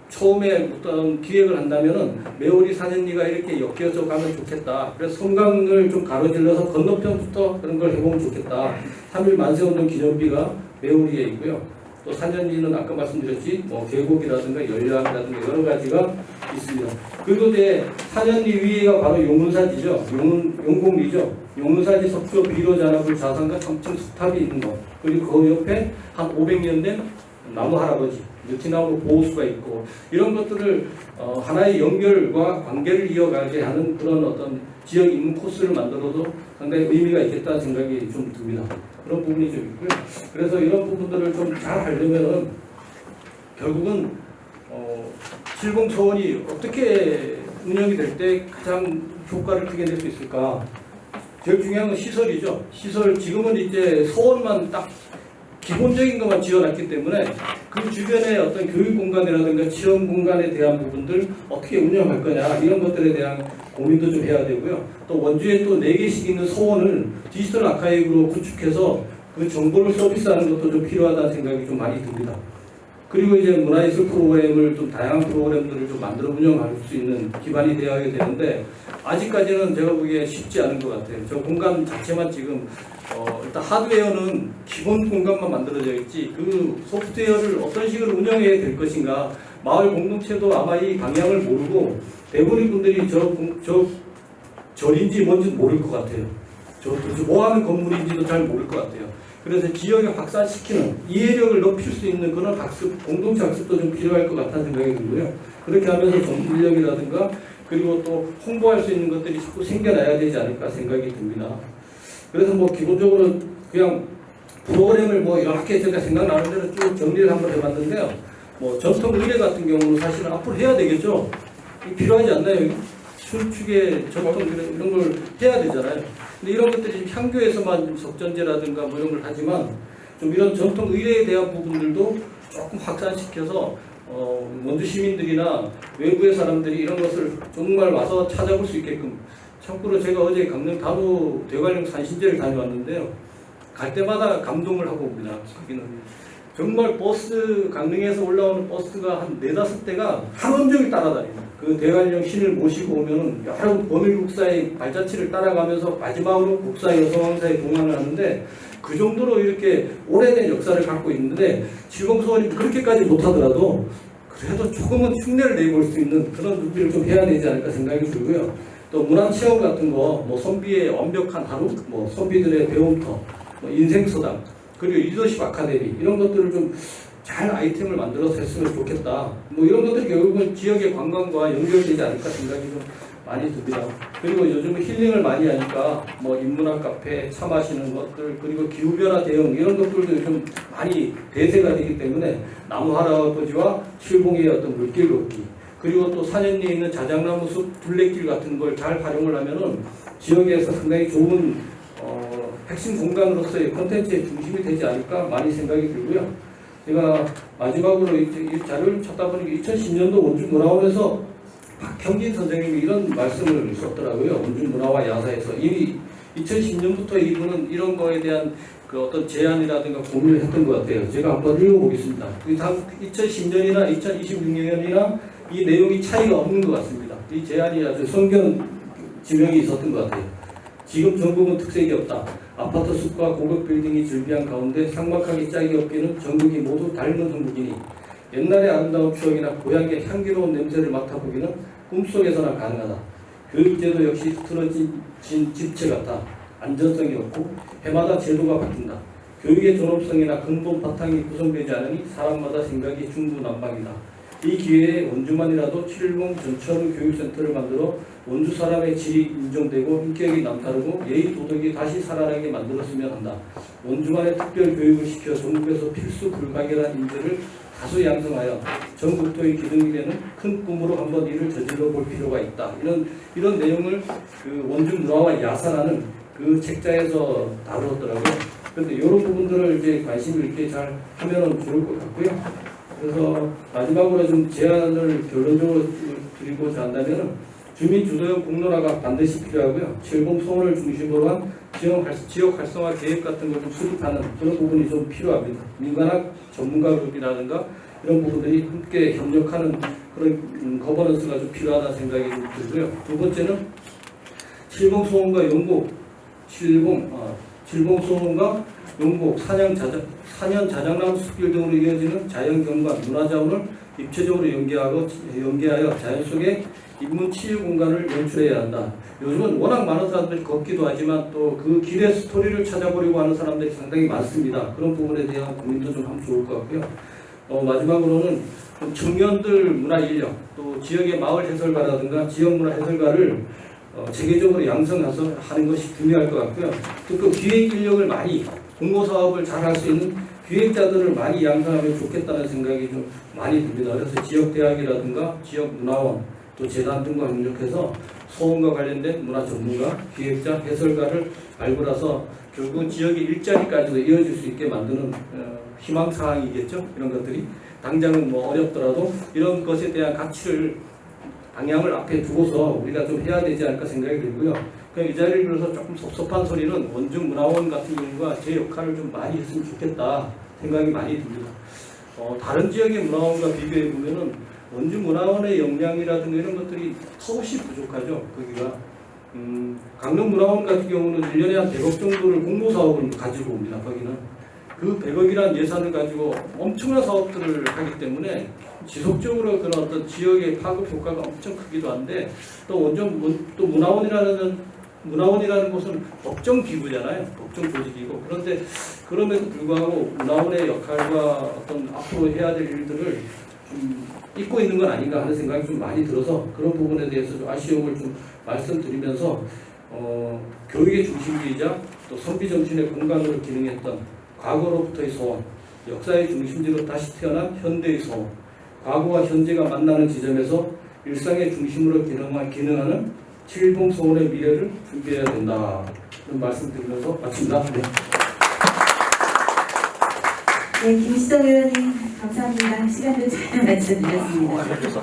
처음에 어떤 기획을 한다면은 매오리 사년리가 이렇게 엮여져 가면 좋겠다. 그래서 성강을 좀 가로질러서 건너편부터 그런 걸 해보면 좋겠다. 3.1 만세운동 기념비가 매오리에 있고요. 또 사년리는 아까 말씀드렸지 뭐 계곡이라든가 연락이라든가 여러 가지가 있습니다. 그리고 이제 사년리 위에가 바로 용문사지죠. 용공리죠. 용문사지 석조 비로 잔압을 자산과 3층 석탑이 있는 거. 그리고 그 옆에 한 500년 된 나무 할아버지, 느티나무 보호수가 있고, 이런 것들을 하나의 연결과 관계를 이어가게 하는 그런 어떤 지역 인문 코스를 만들어도 상당히 의미가 있겠다는 생각이 좀 듭니다. 그런 부분이 좀 있고요. 그래서 이런 부분들을 좀 잘 하려면은 결국은 칠봉서원이 어떻게 운영이 될 때 가장 효과를 크게 낼 수 있을까? 제일 중요한 건 시설이죠. 시설, 지금은 이제 서원만 딱 기본적인 것만 지어놨기 때문에 그 주변에 어떤 교육 공간이라든가 체험 공간에 대한 부분들 어떻게 운영할 거냐, 이런 것들에 대한 고민도 좀 해야 되고요. 또 원주에 또 4개씩 있는 서원을 디지털 아카이브로 구축해서 그 정보를 서비스하는 것도 좀 필요하다는 생각이 좀 많이 듭니다. 그리고 이제 문화예술 프로그램을 좀 다양한 프로그램들을 좀 만들어 운영할 수 있는 기반이 되어야 되는데 아직까지는 제가 보기에 쉽지 않은 것 같아요. 저 공간 자체만 지금 일단 하드웨어는 기본 공간만 만들어져 있지 그 소프트웨어를 어떤 식으로 운영해야 될 것인가, 마을 공동체도 아마 이 방향을 모르고 대부분의 분들이 절인지 뭔지 모를 것 같아요. 뭐 하는 건물인지도 잘 모를 것 같아요. 그래서 지역에 확산시키는 이해력을 높일 수 있는 그런 학습, 공동체 학습도 좀 필요할 것 같다는 생각이 들고요. 그렇게 하면서 전문 인력이라든가 그리고 또 홍보할 수 있는 것들이 자꾸 생겨나야 되지 않을까 생각이 듭니다. 그래서 뭐 기본적으로 그냥 프로그램을 뭐 이렇게 제가 생각나는 대로 쭉 정리를 한번 해봤는데요. 뭐 전통 의례 같은 경우는 사실은 앞으로 해야 되겠죠. 필요하지 않나요? 술축의 전통 이런 걸 해야 되잖아요. 근데 이런 것들이 향교에서만 좀 석전제라든가 뭐 이런 걸 하지만 좀 이런 전통 의례에 대한 부분들도 조금 확산시켜서 원주 시민들이나 외부의 사람들이 이런 것을 정말 와서 찾아볼 수 있게끔. 참고로 제가 어제 강릉 단호 대관령 산신제를 다녀왔는데요. 갈 때마다 감동을 하고 옵니다. 거기는 정말 버스, 강릉에서 올라오는 버스가 한 4-5대가 하루 종일 따라다닙니다. 그 대관령 신을 모시고 오면은 여러 범일국사의 발자취를 따라가면서 마지막으로 국사 여성왕사에 동행을 하는데 그 정도로 이렇게 오래된 역사를 갖고 있는데 칠봉서원이 그렇게까지 못하더라도 그래도 조금은 흉내를 내볼 수 있는 그런 준비를 좀 해야 되지 않을까 생각이 들고요. 또 문화체험 같은 거, 뭐 선비의 완벽한 하루, 뭐 선비들의 배움터, 뭐 인생서당, 그리고 리더십 아카데미 이런 것들을 좀 잘 아이템을 만들어서 했으면 좋겠다. 뭐 이런 것들이 결국은 지역의 관광과 연결되지 않을까 생각이 좀 많이 듭니다. 그리고 요즘 힐링을 많이 하니까 뭐 인문학 카페, 차 마시는 것들, 그리고 기후변화 대응 이런 것들도 요즘 많이 대세가 되기 때문에 나무 할아버지와 칠봉의 어떤 물길 걷기, 그리고 또 산연리에 있는 자작나무 숲 둘레길 같은 걸 잘 활용을 하면은 지역에서 상당히 좋은 핵심 공간으로서의 콘텐츠의 중심이 되지 않을까 많이 생각이 들고요. 제가 마지막으로 이 자료를 찾다 보니까 2010년도 원주문화원에서 박형진 선생님이 이런 말씀을 썼더라고요. 원주문화와 야사에서 이미 2010년부터 이분은 이런 거에 대한 그 어떤 제안이라든가 고민을 했던 것 같아요. 제가 한번 읽어보겠습니다. 2010년이나 2026년이나 이 내용이 차이가 없는 것 같습니다. 이 제안이 아주 성견 지명이 있었던 것 같아요. 지금 전국은 특색이 없다. 아파트 숲과 고급 빌딩이 즐비한 가운데 삭막하게 짝이 없기는 전국이 모두 닮은 한국이니 옛날의 아름다운 추억이나 고향의 향기로운 냄새를 맡아보기는 꿈속에서나 가능하다. 교육제도 역시 틀어진 집체 같아 안전성이 없고 해마다 제도가 바뀐다. 교육의 존엄성이나 근본 바탕이 구성되지 않으니 사람마다 생각이 중구난방이다. 이 기회에 원주만이라도 칠봉 전철 교육센터를 만들어 원주 사람의 질이 인정되고 인격이 남다르고 예의 도덕이 다시 살아나게 만들었으면 한다. 원주만의 특별 교육을 시켜 전국에서 필수 불가결한 인재를 다수 양성하여 전국토의 기둥이 되는 큰 꿈으로 한번 일을 저질러 볼 필요가 있다. 이런 내용을 그 원주 문화와 야사라는 그 책자에서 다루었더라고요. 그런데 이런 부분들을 이제 관심을 있게 잘 하면은 좋을 것 같고요. 그래서 마지막으로 좀 제안을 결론적으로 드리고자 한다면은 주민 주도형 공론화가 반드시 필요하고요. 칠봉 소원을 중심으로 한 지역 활성화 계획 같은 걸 좀 수립하는 그런 부분이 좀 필요합니다. 민간학 전문가 그룹이라든가 이런 부분들이 함께 협력하는 그런 거버넌스가 좀 필요하다는 생각이 좀 들고요. 두 번째는 칠봉 소원과 용복, 칠봉 소원과 용복, 산연 자작나무 숲길 등으로 이어지는 자연경관, 문화자원을 입체적으로 연계하여 자연 속에 인문 치유 공간을 연출해야 한다. 요즘은 워낙 많은 사람들이 걷기도 하지만 또 그 길의 스토리를 찾아보려고 하는 사람들이 상당히 많습니다. 그런 부분에 대한 고민도 좀 하면 좋을 것 같고요. 마지막으로는 청년들 문화 인력, 또 지역의 마을 해설가라든가 지역 문화 해설가를 체계적으로 양성해서 하는 것이 중요할 것 같고요. 또 그 기획 인력을 많이 공모 사업을 잘 할 수 있는 기획자들을 많이 양성하면 좋겠다는 생각이 좀 많이 듭니다. 그래서 지역 대학이라든가 지역 문화원 또 재단 등과 협력해서 소원과 관련된 문화 전문가, 기획자, 해설가를 발굴해서 결국 지역의 일자리까지도 이어질 수 있게 만드는 희망사항이겠죠. 이런 것들이 당장은 뭐 어렵더라도 이런 것에 대한 가치를 방향을 앞에 두고서 우리가 좀 해야 되지 않을까 생각이 들고요. 이 자리를 빌어서 조금 섭섭한 소리는 원주 문화원 같은 경우가 제 역할을 좀 많이 했으면 좋겠다 생각이 많이 듭니다. 다른 지역의 문화원과 비교해 보면은 원주 문화원의 역량이라든가 이런 것들이 턱없이 부족하죠. 거기가 강릉 문화원 같은 경우는 1년에 한 100억 정도를 공모사업을 가지고 옵니다. 거기는 그 100억이라는 예산을 가지고 엄청난 사업들을 하기 때문에 지속적으로 그런 어떤 지역의 파급 효과가 엄청 크기도 한데 또 문화원이라는 곳은 법정 기구잖아요. 법정 조직이고. 그런데 그럼에도 불구하고 문화원의 역할과 어떤 앞으로 해야 될 일들을 좀 잊고 있는 건 아닌가 하는 생각이 좀 많이 들어서 그런 부분에 대해서 좀 아쉬움을 좀 말씀드리면서 교육의 중심지이자 또 선비 정신의 공간으로 기능했던 과거로부터의 소원, 역사의 중심지로 다시 태어난 현대의 소원, 과거와 현재가 만나는 지점에서 일상의 중심으로 기능하는 칠봉 소원의 미래를 준비해야 된다. 이런 말씀드리면서 마칩니다. 네, 김시성 의원님 감사합니다. 시간도 잘 맞춰주셨습니다.